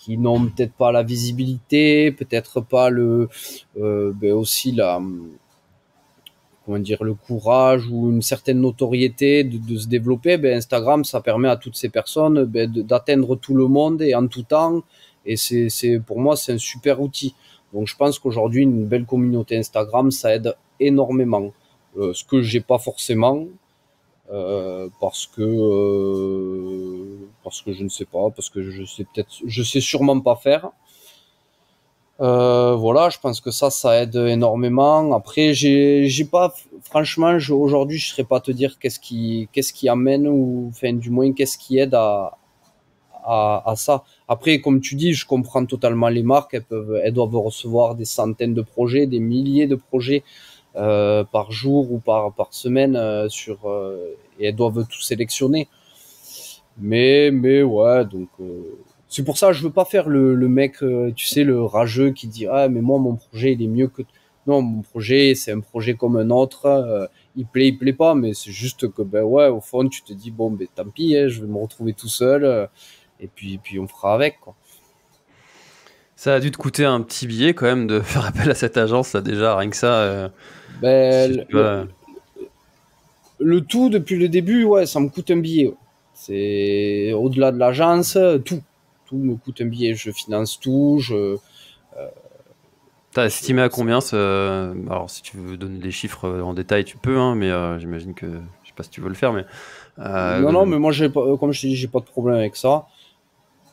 Speaker 2: n'ont peut-être pas la visibilité, peut-être pas ben aussi comment dire, le courage ou une certaine notoriété de se développer. Ben Instagram, ça permet à toutes ces personnes ben, d'atteindre tout le monde et en tout temps. Et pour moi, c'est un super outil. Donc, je pense qu'aujourd'hui, une belle communauté Instagram, ça aide énormément. Ce que j'ai pas forcément, parce que je ne sais pas, parce que je sais sûrement pas faire. Voilà, je pense que ça aide énormément. Après, j'ai pas, franchement, aujourd'hui, je serais pas te dire qu'est-ce qui amène ou, enfin, du moins, qu'est-ce qui aide à ça. Après, comme tu dis, je comprends totalement les marques. Elles doivent recevoir des centaines de projets, des milliers de projets par jour ou par semaine et elles doivent tout sélectionner. Mais ouais, donc c'est pour ça que je veux pas faire le mec, tu sais, le rageux qui dit ah mais moi mon projet il est mieux que non, mon projet c'est un projet comme un autre, il plaît pas, mais c'est juste que ben ouais au fond tu te dis bon ben tant pis, hein, je vais me retrouver tout seul et puis on fera avec quoi.
Speaker 1: Ça a dû te coûter un petit billet quand même de faire appel à cette agence là déjà, rien que ça. Si
Speaker 2: Ben
Speaker 1: tu vois.
Speaker 2: le tout depuis le début, ouais, ça me coûte un billet. Ouais. C'est au-delà de l'agence, tout me coûte un billet. Je finance tout,
Speaker 1: T'as estimé à
Speaker 2: c'est-
Speaker 1: combien alors si tu veux donner des chiffres en détail, tu peux, hein, mais j'imagine que je sais pas si tu veux le faire, mais
Speaker 2: Non, non, mais moi, comme je te dis, j'ai pas de problème avec ça.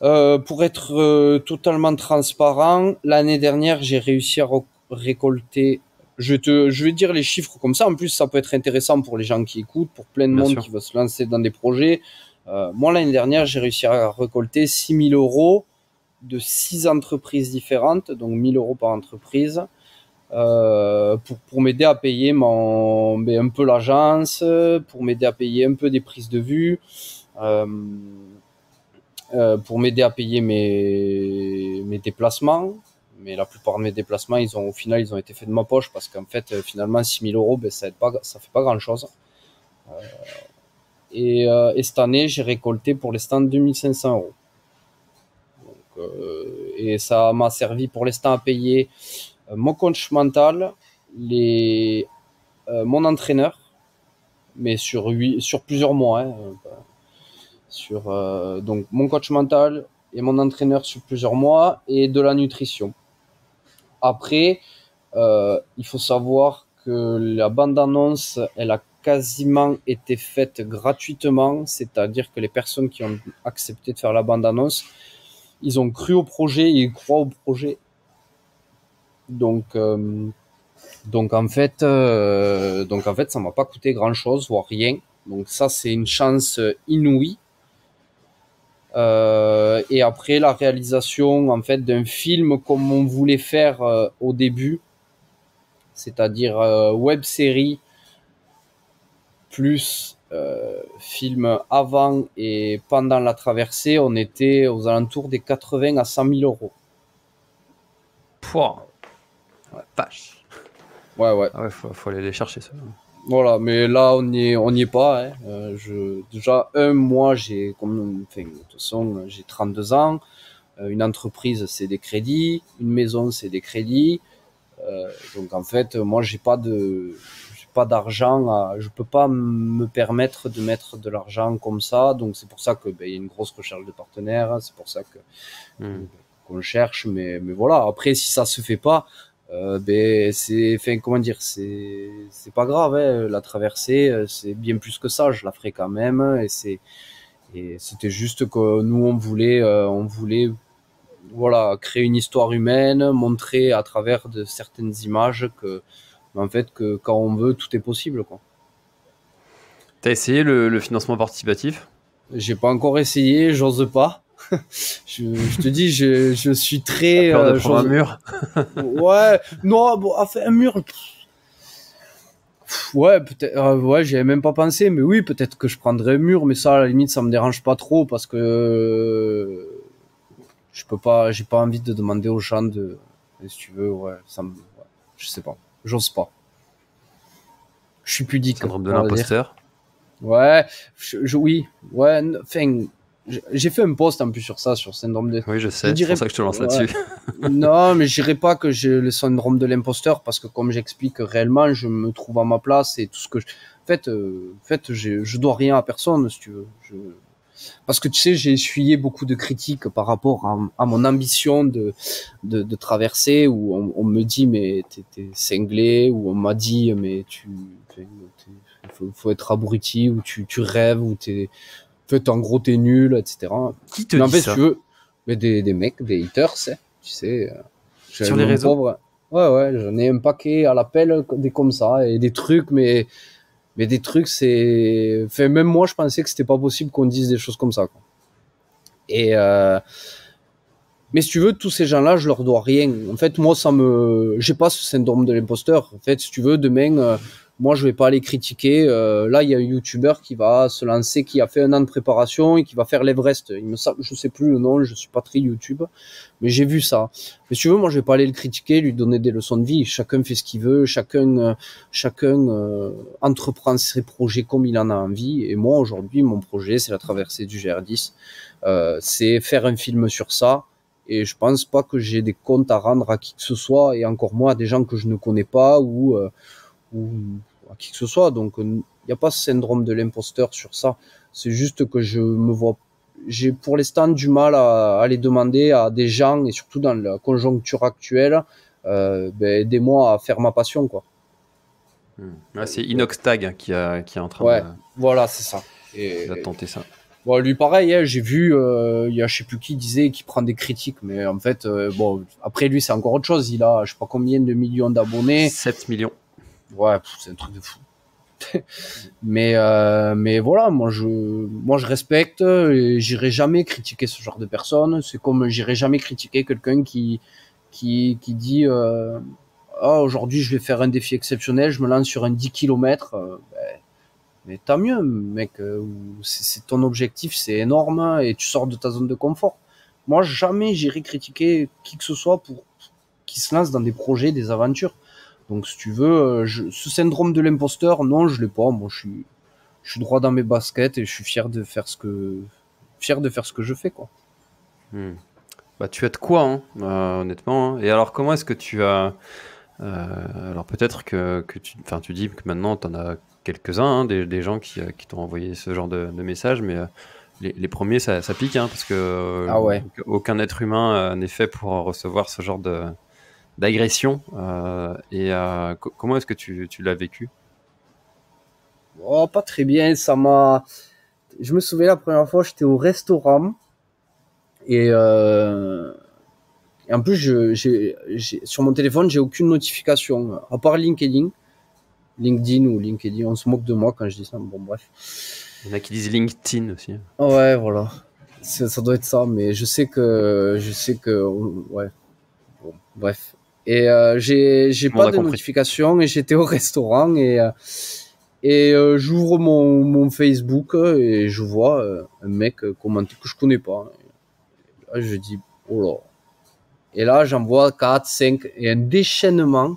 Speaker 2: Pour être totalement transparent, l'année dernière, j'ai réussi à récolter. Je vais dire les chiffres comme ça. En plus, ça peut être intéressant pour les gens qui écoutent, pour plein de
Speaker 1: bien
Speaker 2: monde
Speaker 1: sûr.
Speaker 2: qui veut se lancer dans des projets. Moi, l'année dernière, j'ai réussi à récolter 6 000 € de 6 entreprises différentes, donc 1 000 € par entreprise, pour m'aider à payer un peu l'agence, pour m'aider à payer un peu des prises de vue. Euh, pour m'aider à payer mes déplacements. Mais la plupart de mes déplacements, au final, ils ont été faits de ma poche parce qu'en fait, finalement, 6 000 €, ben, ça fait pas grand chose. Et cette année, j'ai récolté pour l'instant 2 500 €. Et ça m'a servi pour l'instant à payer mon coach mental, mon entraîneur, mais sur plusieurs mois. Hein, donc mon coach mental et mon entraîneur sur plusieurs mois et de la nutrition. Après, il faut savoir que la bande-annonce, elle a quasiment été faite gratuitement, c'est-à-dire que les personnes qui ont accepté de faire la bande-annonce, ils ont cru au projet, ils croient au projet. Donc, euh, donc en fait, ça m'a pas coûté grand-chose, voire rien. Donc ça, c'est une chance inouïe. Et après la réalisation en fait d'un film comme on voulait faire au début, c'est-à-dire web série plus film avant et pendant la traversée, on était aux alentours des 80 à 100 000 €.
Speaker 1: Pouah,
Speaker 2: Ouais,
Speaker 1: vache.
Speaker 2: ouais, ouais.
Speaker 1: Ah ouais, faut aller les chercher ça.
Speaker 2: Voilà, mais là on y est pas. Hein. Déjà un mois enfin, de toute façon j'ai 32 ans. Une entreprise c'est des crédits, une maison c'est des crédits. Donc en fait, moi j'ai pas d'argent, je peux pas me permettre de mettre de l'argent comme ça. Donc c'est pour ça que ben, il y a une grosse recherche de partenaires. C'est pour ça que
Speaker 1: Hmm.
Speaker 2: qu'on cherche. Mais voilà. Après, si ça se fait pas, comment dire, c'est pas grave, hein, la traversée, c'est bien plus que ça, je la ferai quand même, et c'était juste que nous on voulait, voilà, créer une histoire humaine, montrer à travers de certaines images que, en fait, que quand on veut, tout est possible, quoi.
Speaker 1: T'as essayé le financement participatif?
Speaker 2: J'ai pas encore essayé, j'ose pas. Je te dis, je suis
Speaker 1: T'as
Speaker 2: très,
Speaker 1: peur de prendre un mur?
Speaker 2: ouais, non, bon, enfin, un mur, ouais, peut-être, ouais, j'y avais même pas pensé, mais oui, peut-être que je prendrais un mur, mais ça, à la limite, ça me dérange pas trop parce que je peux pas, j'ai pas envie de demander aux gens de, si tu veux, ouais, ouais, je sais pas, j'ose pas. Je suis pudique,
Speaker 1: Syndrome de
Speaker 2: on va dire.
Speaker 1: l'imposteur?
Speaker 2: Ouais, oui, ouais, enfin, j'ai fait un post en plus sur ça, sur syndrome de,
Speaker 1: Oui, je
Speaker 2: je
Speaker 1: sais, c'est
Speaker 2: dirais,
Speaker 1: pour ça que je te lance
Speaker 2: ouais,
Speaker 1: là-dessus.
Speaker 2: non, mais je dirais pas que j'ai le syndrome de l'imposteur parce que comme j'explique réellement, je me trouve à ma place et tout ce que en fait, je dois rien à personne, si tu veux. Parce que tu sais, j'ai essuyé beaucoup de critiques par rapport à mon ambition de traverser où on me dit mais t'es cinglé, ou on m'a dit mais faut être abruti, ou tu rêves, ou en fait, en gros, t'es nul, etc.
Speaker 1: Qui te
Speaker 2: Mais en
Speaker 1: dit
Speaker 2: fait, si tu
Speaker 1: ça?
Speaker 2: veux, mais des mecs, des haters, tu sais, j'ai
Speaker 1: Sur les
Speaker 2: mon
Speaker 1: réseaux?
Speaker 2: pauvre, ouais, ouais, j'en ai un paquet à l'appel, des comme ça, et des trucs, mais des trucs, c'est, enfin, même moi, je pensais que c'était pas possible qu'on dise des choses comme ça, quoi. Et, mais si tu veux, tous ces gens-là, je leur dois rien. En fait, moi, j'ai pas ce syndrome de l'imposteur. En fait, si tu veux, demain, moi, je vais pas aller critiquer. Là, il y a un YouTuber qui va se lancer, qui a fait 1 an de préparation et qui va faire l'Everest. Je sais plus le nom, je suis pas très YouTube, mais j'ai vu ça. Mais si tu veux, moi, je vais pas aller le critiquer, lui donner des leçons de vie. Chacun fait ce qu'il veut, chacun entreprend ses projets comme il en a envie. Et moi, aujourd'hui, mon projet, c'est la traversée du GR10. C'est faire un film sur ça. Et je pense pas que j'ai des comptes à rendre à qui que ce soit, et encore moins à des gens que je ne connais pas, ou à qui que ce soit. Donc, il n'y a pas ce syndrome de l'imposteur sur ça. C'est juste que j'ai pour l'instant du mal à les demander à des gens, et surtout dans la conjoncture actuelle, aidez-moi à faire ma passion, quoi.
Speaker 1: Ouais, c'est Inoxtag qui est en train
Speaker 2: Ouais, voilà, c'est ça. Et
Speaker 1: d'attenter ça.
Speaker 2: bon, lui pareil, hein, j'ai vu, il y a je sais plus qui disait qu'il prend des critiques, mais en fait, bon, après lui c'est encore autre chose. Il a je sais pas combien de millions d'abonnés.
Speaker 1: 7 millions.
Speaker 2: Ouais, c'est un truc de fou. Mais voilà, moi je respecte, et j'irai jamais critiquer ce genre de personnes. C'est comme j'irai jamais critiquer quelqu'un qui dit ah, aujourd'hui je vais faire un défi exceptionnel, je me lance sur un 10 km. Mais tant mieux, mec. C'est ton objectif, c'est énorme, et tu sors de ta zone de confort. Moi, jamais j'irai critiquer qui que ce soit pour qui se lance dans des projets, des aventures. Donc, si tu veux, ce syndrome de l'imposteur, non, je l'ai pas. Moi, je suis droit dans mes baskets, et je suis fier de faire ce que je fais, quoi.
Speaker 1: Hmm. Bah, tu as de quoi, hein, honnêtement, hein. Et alors, comment est-ce que tu as... alors, peut-être que tu dis que maintenant, tu en as quelques-uns, hein, des gens qui t'ont envoyé ce genre de messages, mais les premiers, ça pique, hein, parce que
Speaker 2: Ah ouais.
Speaker 1: aucun être humain n'est fait pour recevoir ce genre d'agression. Comment est-ce que tu l'as vécu?
Speaker 2: Oh, pas très bien, je me souviens la première fois, j'étais au restaurant, et en plus, sur mon téléphone, j'ai aucune notification, à part LinkedIn ou LinkedIn. On se moque de moi quand je dis ça. Bon, bref.
Speaker 1: Il y en a qui disent LinkedIn aussi.
Speaker 2: Ouais, voilà. Ça doit être ça, mais ouais. Bon, bref. Et j'ai
Speaker 1: Tout le monde
Speaker 2: pas
Speaker 1: a
Speaker 2: de
Speaker 1: compris.
Speaker 2: notification, et j'étais au restaurant, et j'ouvre mon Facebook, et je vois un mec commenter que je connais pas. Et là, je dis, oh là. Et là, j'en vois 4, 5, et un déchaînement.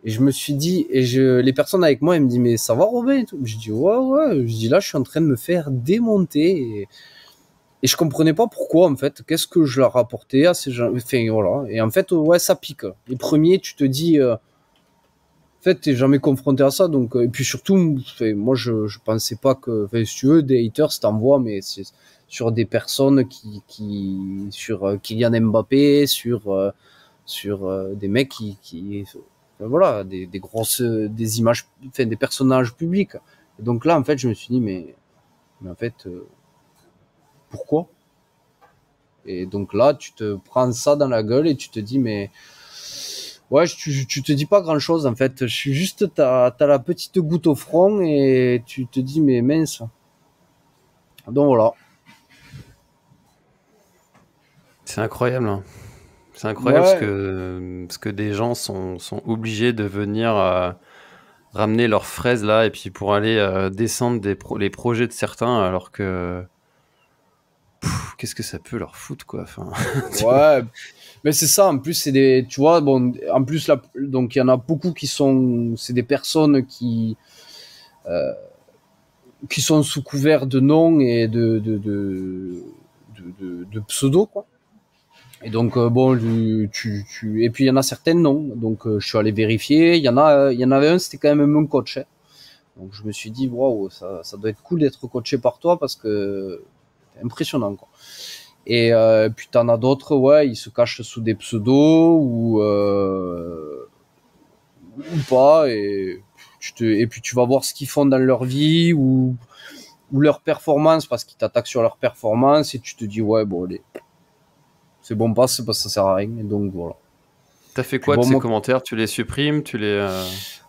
Speaker 2: Et je me suis dit, les personnes avec moi, elles me disent, mais ça va, Robin, et tout. Je dis, ouais, ouais. Je dis, là, je suis en train de me faire démonter. Et je comprenais pas pourquoi, en fait. Qu'est-ce que je leur apportais à ces gens. Enfin, voilà. Et en fait, ouais, ça pique. Les premiers, tu te dis, en fait, t'es jamais confronté à ça. Donc, et puis surtout, enfin, moi, je pensais pas que, enfin, si tu veux, des haters, t'envoies, mais c'est sur des personnes sur Kylian Mbappé, sur des mecs voilà, des grosses, des images, enfin, des personnages publics. Et donc là, en fait, je me suis dit, mais en fait, pourquoi? Et donc là, tu te prends ça dans la gueule et tu te dis, mais ouais, tu te dis pas grand chose en fait. Je suis juste, t'as la petite goutte au front et tu te dis, mais mince. Donc voilà.
Speaker 1: C'est incroyable, hein. C'est incroyable
Speaker 2: Ouais,
Speaker 1: ce que des gens sont obligés de venir ramener leurs fraises là et puis pour aller descendre les projets de certains alors que qu'est-ce que ça peut leur foutre quoi. Enfin,
Speaker 2: ouais. Mais c'est ça, en plus, c'est des, tu vois, bon, en plus, là, donc il y en a beaucoup c'est des personnes qui sont sous couvert de noms et de pseudo, quoi. Et donc, bon, et puis il y en a certains non. Donc, je suis allé vérifier. Il y en avait un, c'était quand même mon coach, hein. Donc, je me suis dit, waouh, ça doit être cool d'être coaché par toi parce que c'est impressionnant, quoi. Et puis t'en as d'autres, ouais, ils se cachent sous des pseudos ou pas, et puis tu vas voir ce qu'ils font dans leur vie ou leur performance parce qu'ils t'attaquent sur leur performance et tu te dis ouais bon allez, c'est bon passe parce que ça sert à rien. Et donc voilà.
Speaker 1: t'as fait
Speaker 2: Puis
Speaker 1: quoi de
Speaker 2: bon,
Speaker 1: ces
Speaker 2: moi,
Speaker 1: commentaires? Tu les supprimes? Tu les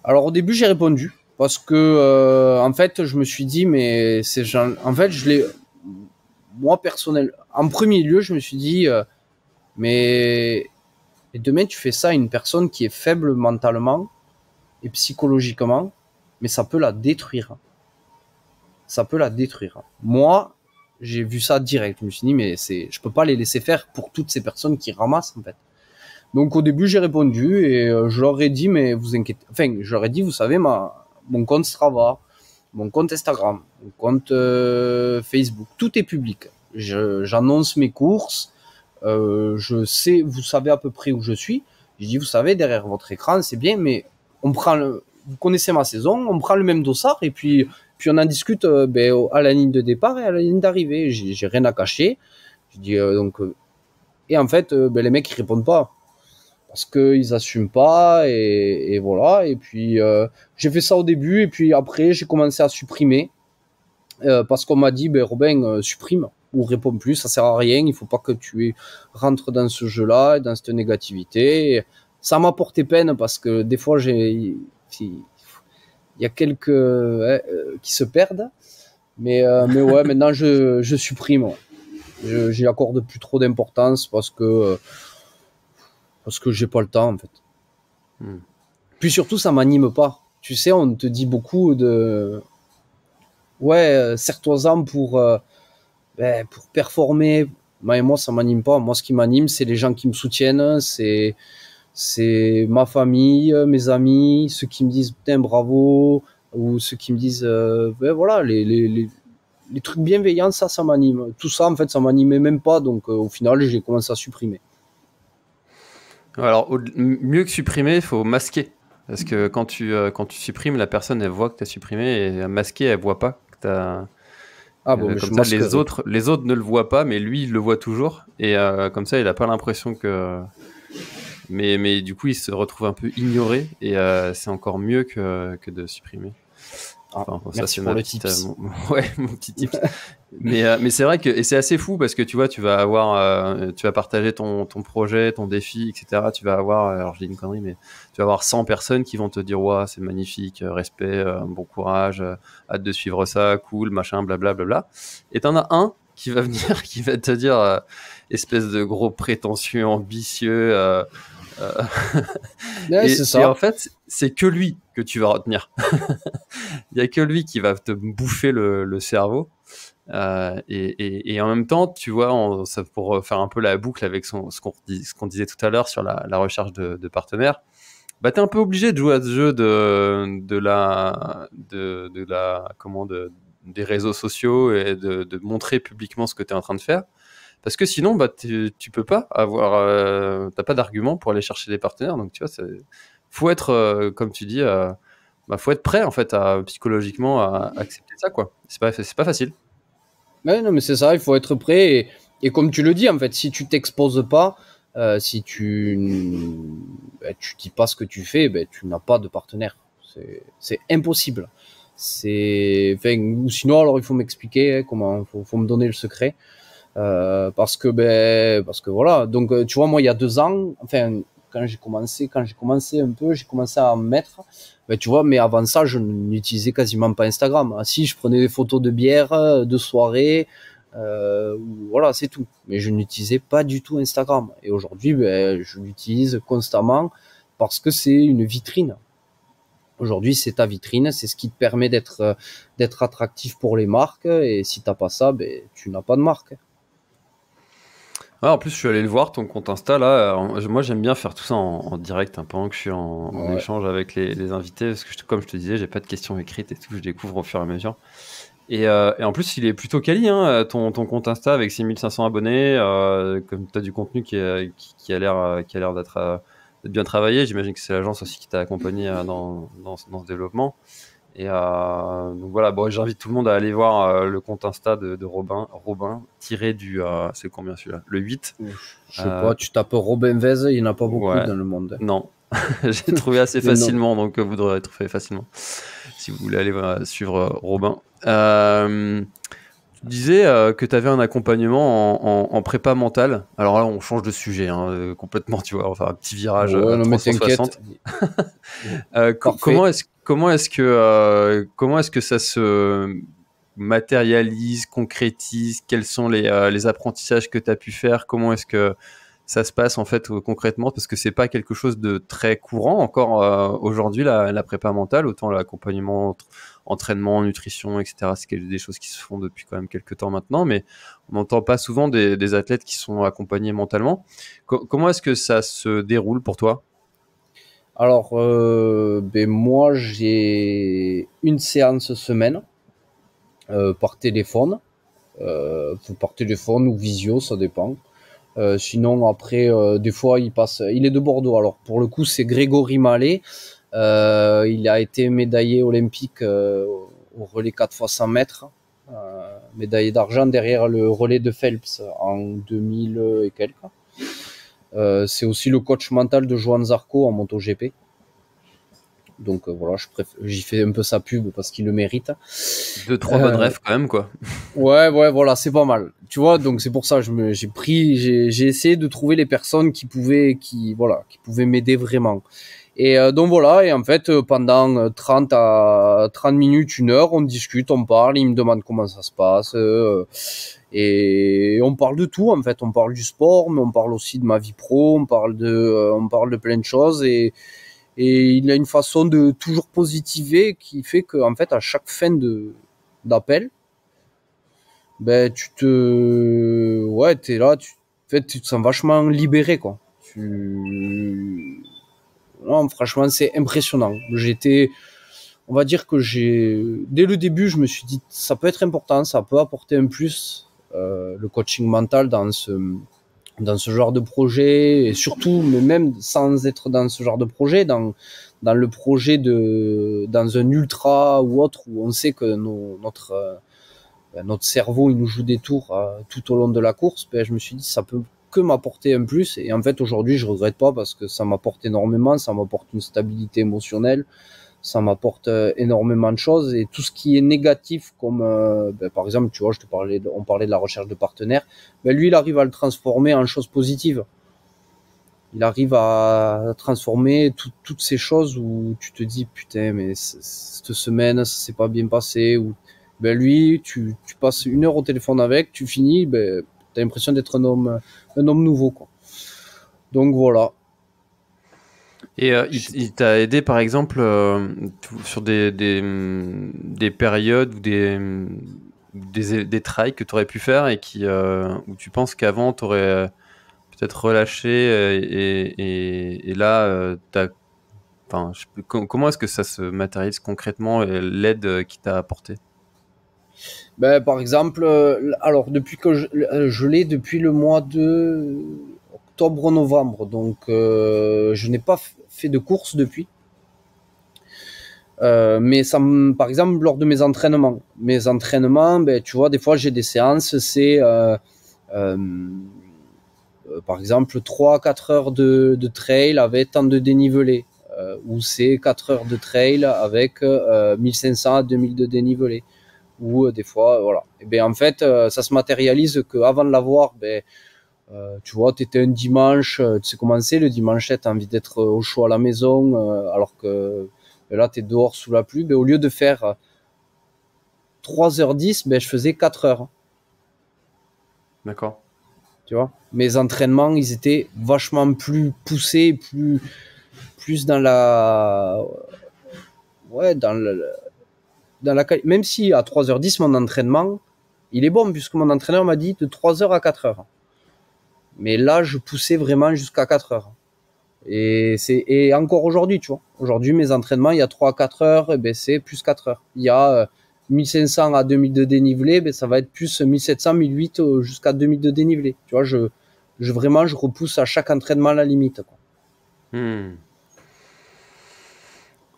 Speaker 2: alors au début j'ai répondu parce que en fait je me suis dit mais ces gens, en fait je l'ai, moi personnel, en premier lieu je me suis dit mais et demain tu fais ça à une personne qui est faible mentalement et psychologiquement, mais ça peut la détruire. Ça peut la détruire. Moi, j'ai vu ça direct. Je me suis dit, mais je peux pas les laisser faire pour toutes ces personnes qui ramassent, en fait. Donc, au début, j'ai répondu et je leur ai dit, mais vous inquiétez, enfin, je leur ai dit, vous savez, mon compte Strava, mon compte Instagram, mon compte Facebook, tout est public. J'annonce mes courses, je sais, vous savez à peu près où je suis. Je dis, vous savez, derrière votre écran, c'est bien, mais vous connaissez ma saison, on prend le même dossard et puis on en discute à la ligne de départ et à la ligne d'arrivée. J'ai rien à cacher. Je dis et en fait, les mecs ils répondent pas parce qu'ils assument pas et voilà. Et puis j'ai fait ça au début et puis après j'ai commencé à supprimer parce qu'on m'a dit Robin supprime ou réponds plus, ça sert à rien. Il faut pas que tu rentres dans ce jeu-là, dans cette négativité. Ça m'a porté peine parce que des fois il y a quelques qui se perdent. Mais ouais, maintenant je supprime. Ouais. J'y accorde plus trop d'importance parce que j'ai pas le temps en fait. Puis surtout ça m'anime pas. Tu sais, on te dit beaucoup de ouais, serre-toi-en pour performer. Mais moi ça m'anime pas. Moi ce qui m'anime c'est les gens qui me soutiennent, c'est ma famille, mes amis, ceux qui me disent putain bravo ou ceux qui me disent voilà les trucs bienveillants, ça m'anime. Tout ça, en fait, ça m'animait même pas. Donc, au final, j'ai commencé à supprimer.
Speaker 1: Alors, mieux que supprimer, il faut masquer. Parce que quand tu supprimes, la personne, elle voit que tu as supprimé et masquer, elle voit pas que tu as.
Speaker 2: Ah bon, mais
Speaker 1: Comme
Speaker 2: je
Speaker 1: ça,
Speaker 2: masquerai.
Speaker 1: les autres ne le voient pas, mais lui, il le voit toujours. Et comme ça, il a pas l'impression que. Mais du coup, il se retrouve un peu ignoré et c'est encore mieux que de supprimer. Enfin, bon, ça,
Speaker 2: Merci
Speaker 1: c'est
Speaker 2: pour
Speaker 1: ma
Speaker 2: le
Speaker 1: petite,
Speaker 2: tips.
Speaker 1: ouais, mon petit tips. Mais c'est vrai que et c'est assez fou parce que tu vois, tu vas partager ton projet, ton défi, etc. Tu vas avoir, alors je dis une connerie, mais tu vas avoir 100 personnes qui vont te dire, ouais, c'est magnifique, respect, bon courage, hâte de suivre ça, cool, machin, blablabla. Bla, bla. Et t'en as un qui va venir, qui va te dire, espèce de gros prétentieux, ambitieux.
Speaker 2: Ouais, c'est
Speaker 1: Et
Speaker 2: ça.
Speaker 1: en fait, c'est que lui que tu vas retenir. Il y a que lui qui va te bouffer le cerveau. Et en même temps, tu vois, ça, pour faire un peu la boucle avec ce qu'on disait tout à l'heure sur la recherche de partenaires, bah, t'es un peu obligé de jouer à ce jeu des réseaux sociaux et de montrer publiquement ce que tu es en train de faire. Parce que sinon, bah, tu peux pas avoir, t'as pas d'argument pour aller chercher des partenaires. Donc, tu vois, faut être, comme tu dis, faut être prêt en fait psychologiquement à accepter ça, quoi. C'est pas facile.
Speaker 2: Ouais, non, mais c'est ça, il faut être prêt. Et comme tu le dis, en fait, si tu t'exposes pas, Si tu dis pas ce que tu fais, tu n'as pas de partenaire. C'est impossible. Ou sinon, alors il faut m'expliquer comment, faut me donner le secret. Parce que voilà. Donc, tu vois, moi, il y a 2 ans, enfin, quand j'ai commencé un peu, j'ai commencé à en mettre. Tu vois, mais avant ça, je n'utilisais quasiment pas Instagram. Si, je prenais des photos de bière, de soirée, voilà, c'est tout. Mais je n'utilisais pas du tout Instagram. Et aujourd'hui, je l'utilise constamment parce que c'est une vitrine. Aujourd'hui, c'est ta vitrine, c'est ce qui te permet d'être attractif pour les marques. Et si t'as pas ça, tu n'as pas de marque.
Speaker 1: Ouais, en plus, je suis allé le voir, ton compte Insta, là. Moi, j'aime bien faire tout ça en direct, hein, pendant que je suis en échange avec les invités, parce que, comme je te disais, j'ai pas de questions écrites et tout, je découvre au fur et à mesure. Et en plus, il est plutôt quali, hein, ton compte Insta avec 6500 abonnés, comme tu as du contenu qui a l'air d'être bien travaillé. J'imagine que c'est l'agence aussi qui t'a accompagné dans ce développement. Et donc voilà, bon, j'invite tout le monde à aller voir le compte Insta de Robin, tiré du... c'est combien celui-là? Le 8.
Speaker 2: Je sais pas, tu tapes Robin Vez, il n'y en a pas beaucoup dans le monde.
Speaker 1: Non, j'ai trouvé assez facilement, donc vous devrez trouver facilement si vous voulez aller suivre Robin. Tu disais que tu avais un accompagnement en prépa mentale. Alors là, on change de sujet complètement, tu vois, enfin un petit virage 360. Comment est-ce que ça se matérialise, concrétise? Quels sont les apprentissages que tu as pu faire? Comment est-ce que ça se passe en fait concrètement? Parce que c'est pas quelque chose de très courant encore aujourd'hui, la prépa mentale, autant l'accompagnement, entraînement, nutrition, etc. C'est des choses qui se font depuis quand même quelques temps maintenant, mais on n'entend pas souvent des athlètes qui sont accompagnés mentalement. Comment est-ce que ça se déroule pour toi?
Speaker 2: Alors, moi, j'ai une séance semaine par téléphone. Par téléphone ou visio, ça dépend. Sinon, après, des fois, il est de Bordeaux. Alors, pour le coup, c'est Grégory Mallet. Il a été médaillé olympique au relais 4x100 mètres. Médaillé d'argent derrière le relais de Phelps en 2000 et quelques. C'est aussi le coach mental de Johan Zarco en MotoGP. Donc voilà, j'y fais un peu sa pub parce qu'il le mérite.
Speaker 1: 2-3 bonnes rêves quand même, quoi.
Speaker 2: Ouais, voilà, c'est pas mal. Tu vois, donc c'est pour ça j'ai essayé de trouver les personnes qui pouvaient m'aider vraiment. Et donc voilà, et en fait pendant 30 minutes, 1 heure, on discute, on parle, il me demande comment ça se passe et on parle de tout en fait, on parle du sport, mais on parle aussi de ma vie pro, on parle de plein de choses et il a une façon de toujours positiver qui fait que en fait à chaque fin d'appel, t'es là, tu te sens vachement libéré quoi. Non, franchement, c'est impressionnant. On va dire que dès le début, je me suis dit, ça peut être important, ça peut apporter un plus, le coaching mental dans ce genre de projet, et surtout, mais même sans être dans ce genre de projet, dans le projet dans un ultra ou autre, où on sait que notre cerveau, il nous joue des tours tout au long de la course, je me suis dit, ça peut que m'apporter un plus. Et en fait, aujourd'hui, je regrette pas parce que ça m'apporte énormément, ça m'apporte une stabilité émotionnelle, ça m'apporte énormément de choses. Et tout ce qui est négatif, comme par exemple, tu vois, on parlait de la recherche de partenaires, lui, il arrive à le transformer en chose positive. Il arrive à transformer toutes ces choses où tu te dis, putain, mais cette semaine, ça s'est pas bien passé, ou lui, tu passes 1 heure au téléphone avec, tu finis, t'as l'impression d'être un homme nouveau, quoi. Donc voilà.
Speaker 1: Et il t'a aidé par exemple sur des périodes ou des trails que tu aurais pu faire et où tu penses qu'avant tu aurais peut-être relâché et là comment est-ce que ça se matérialise concrètement, l'aide qu'il t'a apporté?
Speaker 2: Par exemple, alors depuis que je l'ai depuis le mois de octobre-novembre, donc je n'ai pas fait de course depuis. Mais par exemple, lors de mes entraînements, tu vois, des fois j'ai des séances, c'est par exemple 3 à 4 heures de trail avec tant de dénivelé, ou c'est 4 heures de trail avec 1500 à 2000 de dénivelé, ou des fois voilà. Et ben en fait ça se matérialise qu'avant de l'avoir, tu vois, t'étais un dimanche, tu sais comment c'est, le dimanche, t'as envie d'être au chaud à la maison, alors que là, t'es dehors sous la pluie. Au lieu de faire 3h10, je faisais 4 heures.
Speaker 1: D'accord.
Speaker 2: Tu vois, mes entraînements, ils étaient vachement plus poussés, plus dans la, ouais, dans la, même si à 3h10, mon entraînement, il est bon, puisque mon entraîneur m'a dit de 3h à 4h. Mais là, je poussais vraiment jusqu'à 4h. Et encore aujourd'hui, tu vois. Aujourd'hui, mes entraînements, il y a 3 à 4 heures, et c'est plus 4 heures. Il y a 1500 à 2000 de dénivelé, ça va être plus 1700, 1800 jusqu'à 2000 de dénivelé. Tu vois, vraiment, je repousse à chaque entraînement la limite, quoi.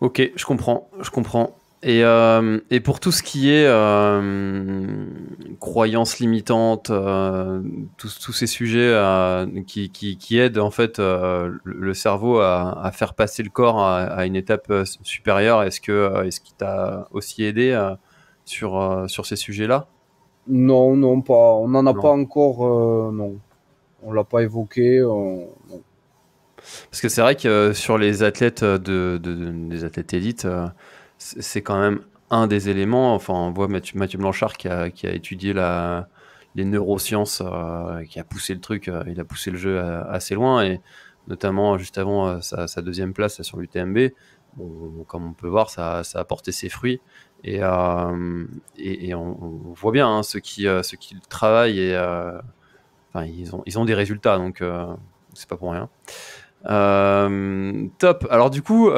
Speaker 1: Ok, je comprends. Et pour tout ce qui est croyances limitantes, tous ces sujets qui aident en fait le cerveau à faire passer le corps à une étape supérieure, est-ce qu'il t'a aussi aidé sur ces sujets-là?
Speaker 2: Non, non, pas. On n'en a pas
Speaker 1: Non.
Speaker 2: encore. Non, on l'a pas évoqué. Non.
Speaker 1: Parce que c'est vrai que sur les athlètes des athlètes élites, c'est quand même un des éléments. Enfin, on voit Mathieu Blanchard qui a étudié les neurosciences, qui a poussé le truc, il a poussé le jeu assez loin, et notamment juste avant sa deuxième place sur l'UTMB. Bon, comme on peut voir, ça a porté ses fruits. Et on voit bien ceux qui travaillent, enfin, ils ont des résultats, donc c'est pas pour rien. Top. Alors du coup,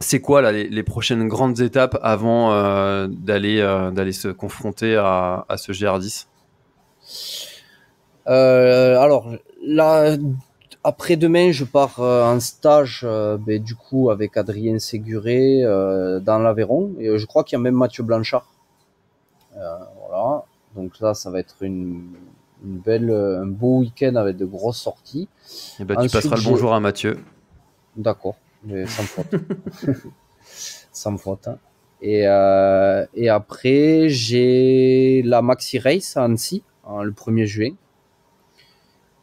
Speaker 1: c'est quoi là, les prochaines grandes étapes avant d'aller se confronter à ce GR10?
Speaker 2: Alors là, après-demain, je pars en stage, du coup, avec Adrien Séguré dans l'Aveyron. Et je crois qu'il y a même Mathieu Blanchard. Voilà. Donc là, ça va être un beau week-end avec de grosses sorties.
Speaker 1: Et ben, tu
Speaker 2: Ensuite,
Speaker 1: passeras le bonjour à Mathieu.
Speaker 2: d'accord, mais sans faute. Sans faute. Hein. Et après, j'ai la Maxi Race à Annecy, le 1er juin.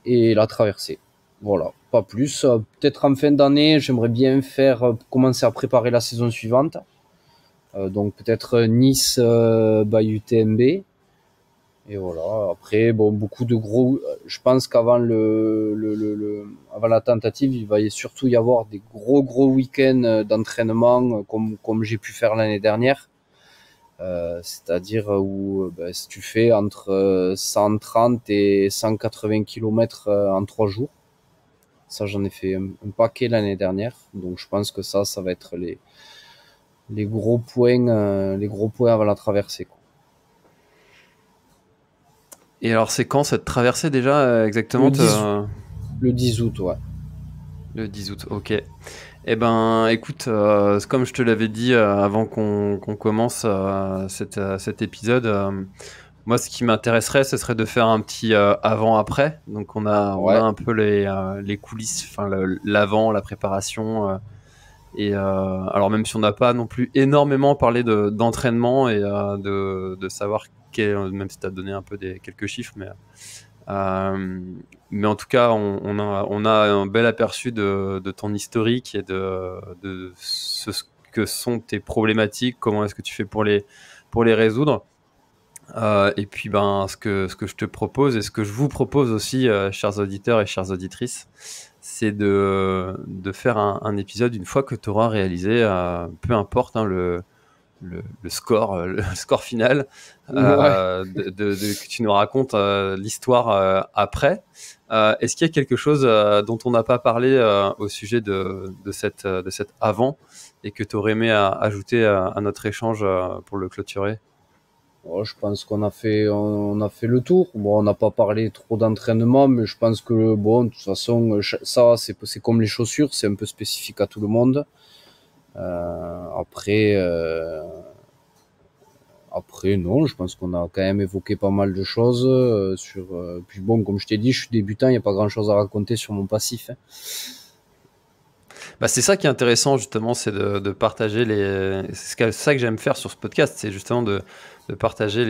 Speaker 2: Et la traversée. Voilà, pas plus. Peut-être en fin d'année, j'aimerais bien commencer à préparer la saison suivante. Donc peut-être Nice by UTMB. Et voilà. Après, bon, beaucoup de gros. Je pense qu'avant avant la tentative, il va surtout y avoir des gros week-ends d'entraînement comme j'ai pu faire l'année dernière. C'est-à-dire où si tu fais entre 130 et 180 km en 3 jours. Ça, j'en ai fait un paquet l'année dernière. Donc je pense que ça va être les gros points avant la traversée, quoi.
Speaker 1: Et alors, c'est quand cette traversée déjà exactement?
Speaker 2: Le 10 août, ouais.
Speaker 1: Le 10 août, ok. Eh ben, écoute, comme je te l'avais dit avant qu'on commence cet épisode, moi, ce qui m'intéresserait, ce serait de faire un petit avant-après. Donc, on a
Speaker 2: Ouais.
Speaker 1: un peu les coulisses, enfin l'avant, la préparation. Alors, même si on n'a pas non plus énormément parlé d'entraînement et de savoir même si tu as donné un peu quelques chiffres, mais en tout cas, on a un bel aperçu de ton historique et de ce que sont tes problématiques, comment est-ce que tu fais pour les résoudre. Et puis, ce que je te propose et ce que je vous propose aussi, chers auditeurs et chères auditrices, c'est de faire un épisode une fois que tu auras réalisé, peu importe le score, le score final,
Speaker 2: Ouais.
Speaker 1: que tu nous racontes l'histoire après. Est-ce qu'il y a quelque chose dont on n'a pas parlé au sujet de cette avant et que tu aurais aimé ajouter à notre échange pour le clôturer?
Speaker 2: Ouais, je pense on a fait le tour. Bon, on n'a pas parlé trop d'entraînement, mais je pense que bon, de toute façon, ça, c'est comme les chaussures, c'est un peu spécifique à tout le monde. Après, Après, non, je pense qu'on a quand même évoqué pas mal de choses puis bon, comme je t'ai dit, je suis débutant, il n'y a pas grand-chose à raconter sur mon passif, hein.
Speaker 1: Bah, c'est ça qui est intéressant justement, c'est de partager c'est ça que j'aime faire sur ce podcast, c'est justement de partager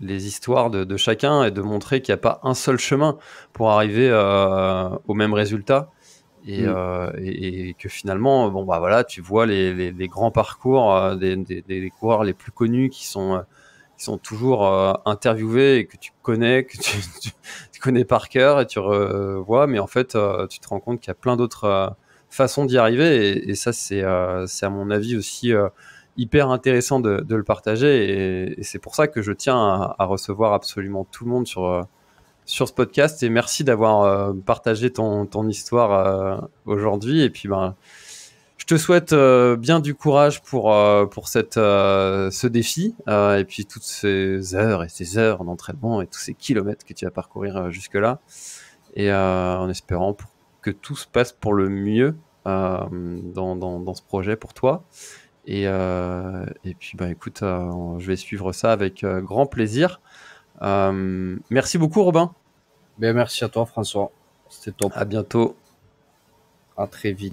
Speaker 1: les histoires de chacun et de montrer qu'il n'y a pas un seul chemin pour arriver au même résultat.
Speaker 2: Mm.
Speaker 1: Et que finalement, bon bah voilà, tu vois les grands parcours des coureurs les plus connus qui sont toujours interviewés et que tu connais, tu connais par cœur et tu revois, mais en fait, tu te rends compte qu'il y a plein d'autres façons d'y arriver et ça, c'est à mon avis aussi hyper intéressant de le partager et c'est pour ça que je tiens à recevoir absolument tout le monde sur ce podcast et merci d'avoir partagé ton histoire aujourd'hui et puis ben je te souhaite bien du courage pour ce défi et puis toutes ces heures et ces heures d'entraînement et tous ces kilomètres que tu vas parcourir jusque-là et en espérant que tout se passe pour le mieux dans ce projet pour toi et puis bah écoute je vais suivre ça avec grand plaisir. Merci beaucoup Robin.
Speaker 2: Ben, merci à toi, François. C'était top.
Speaker 1: À bientôt.
Speaker 2: À très vite.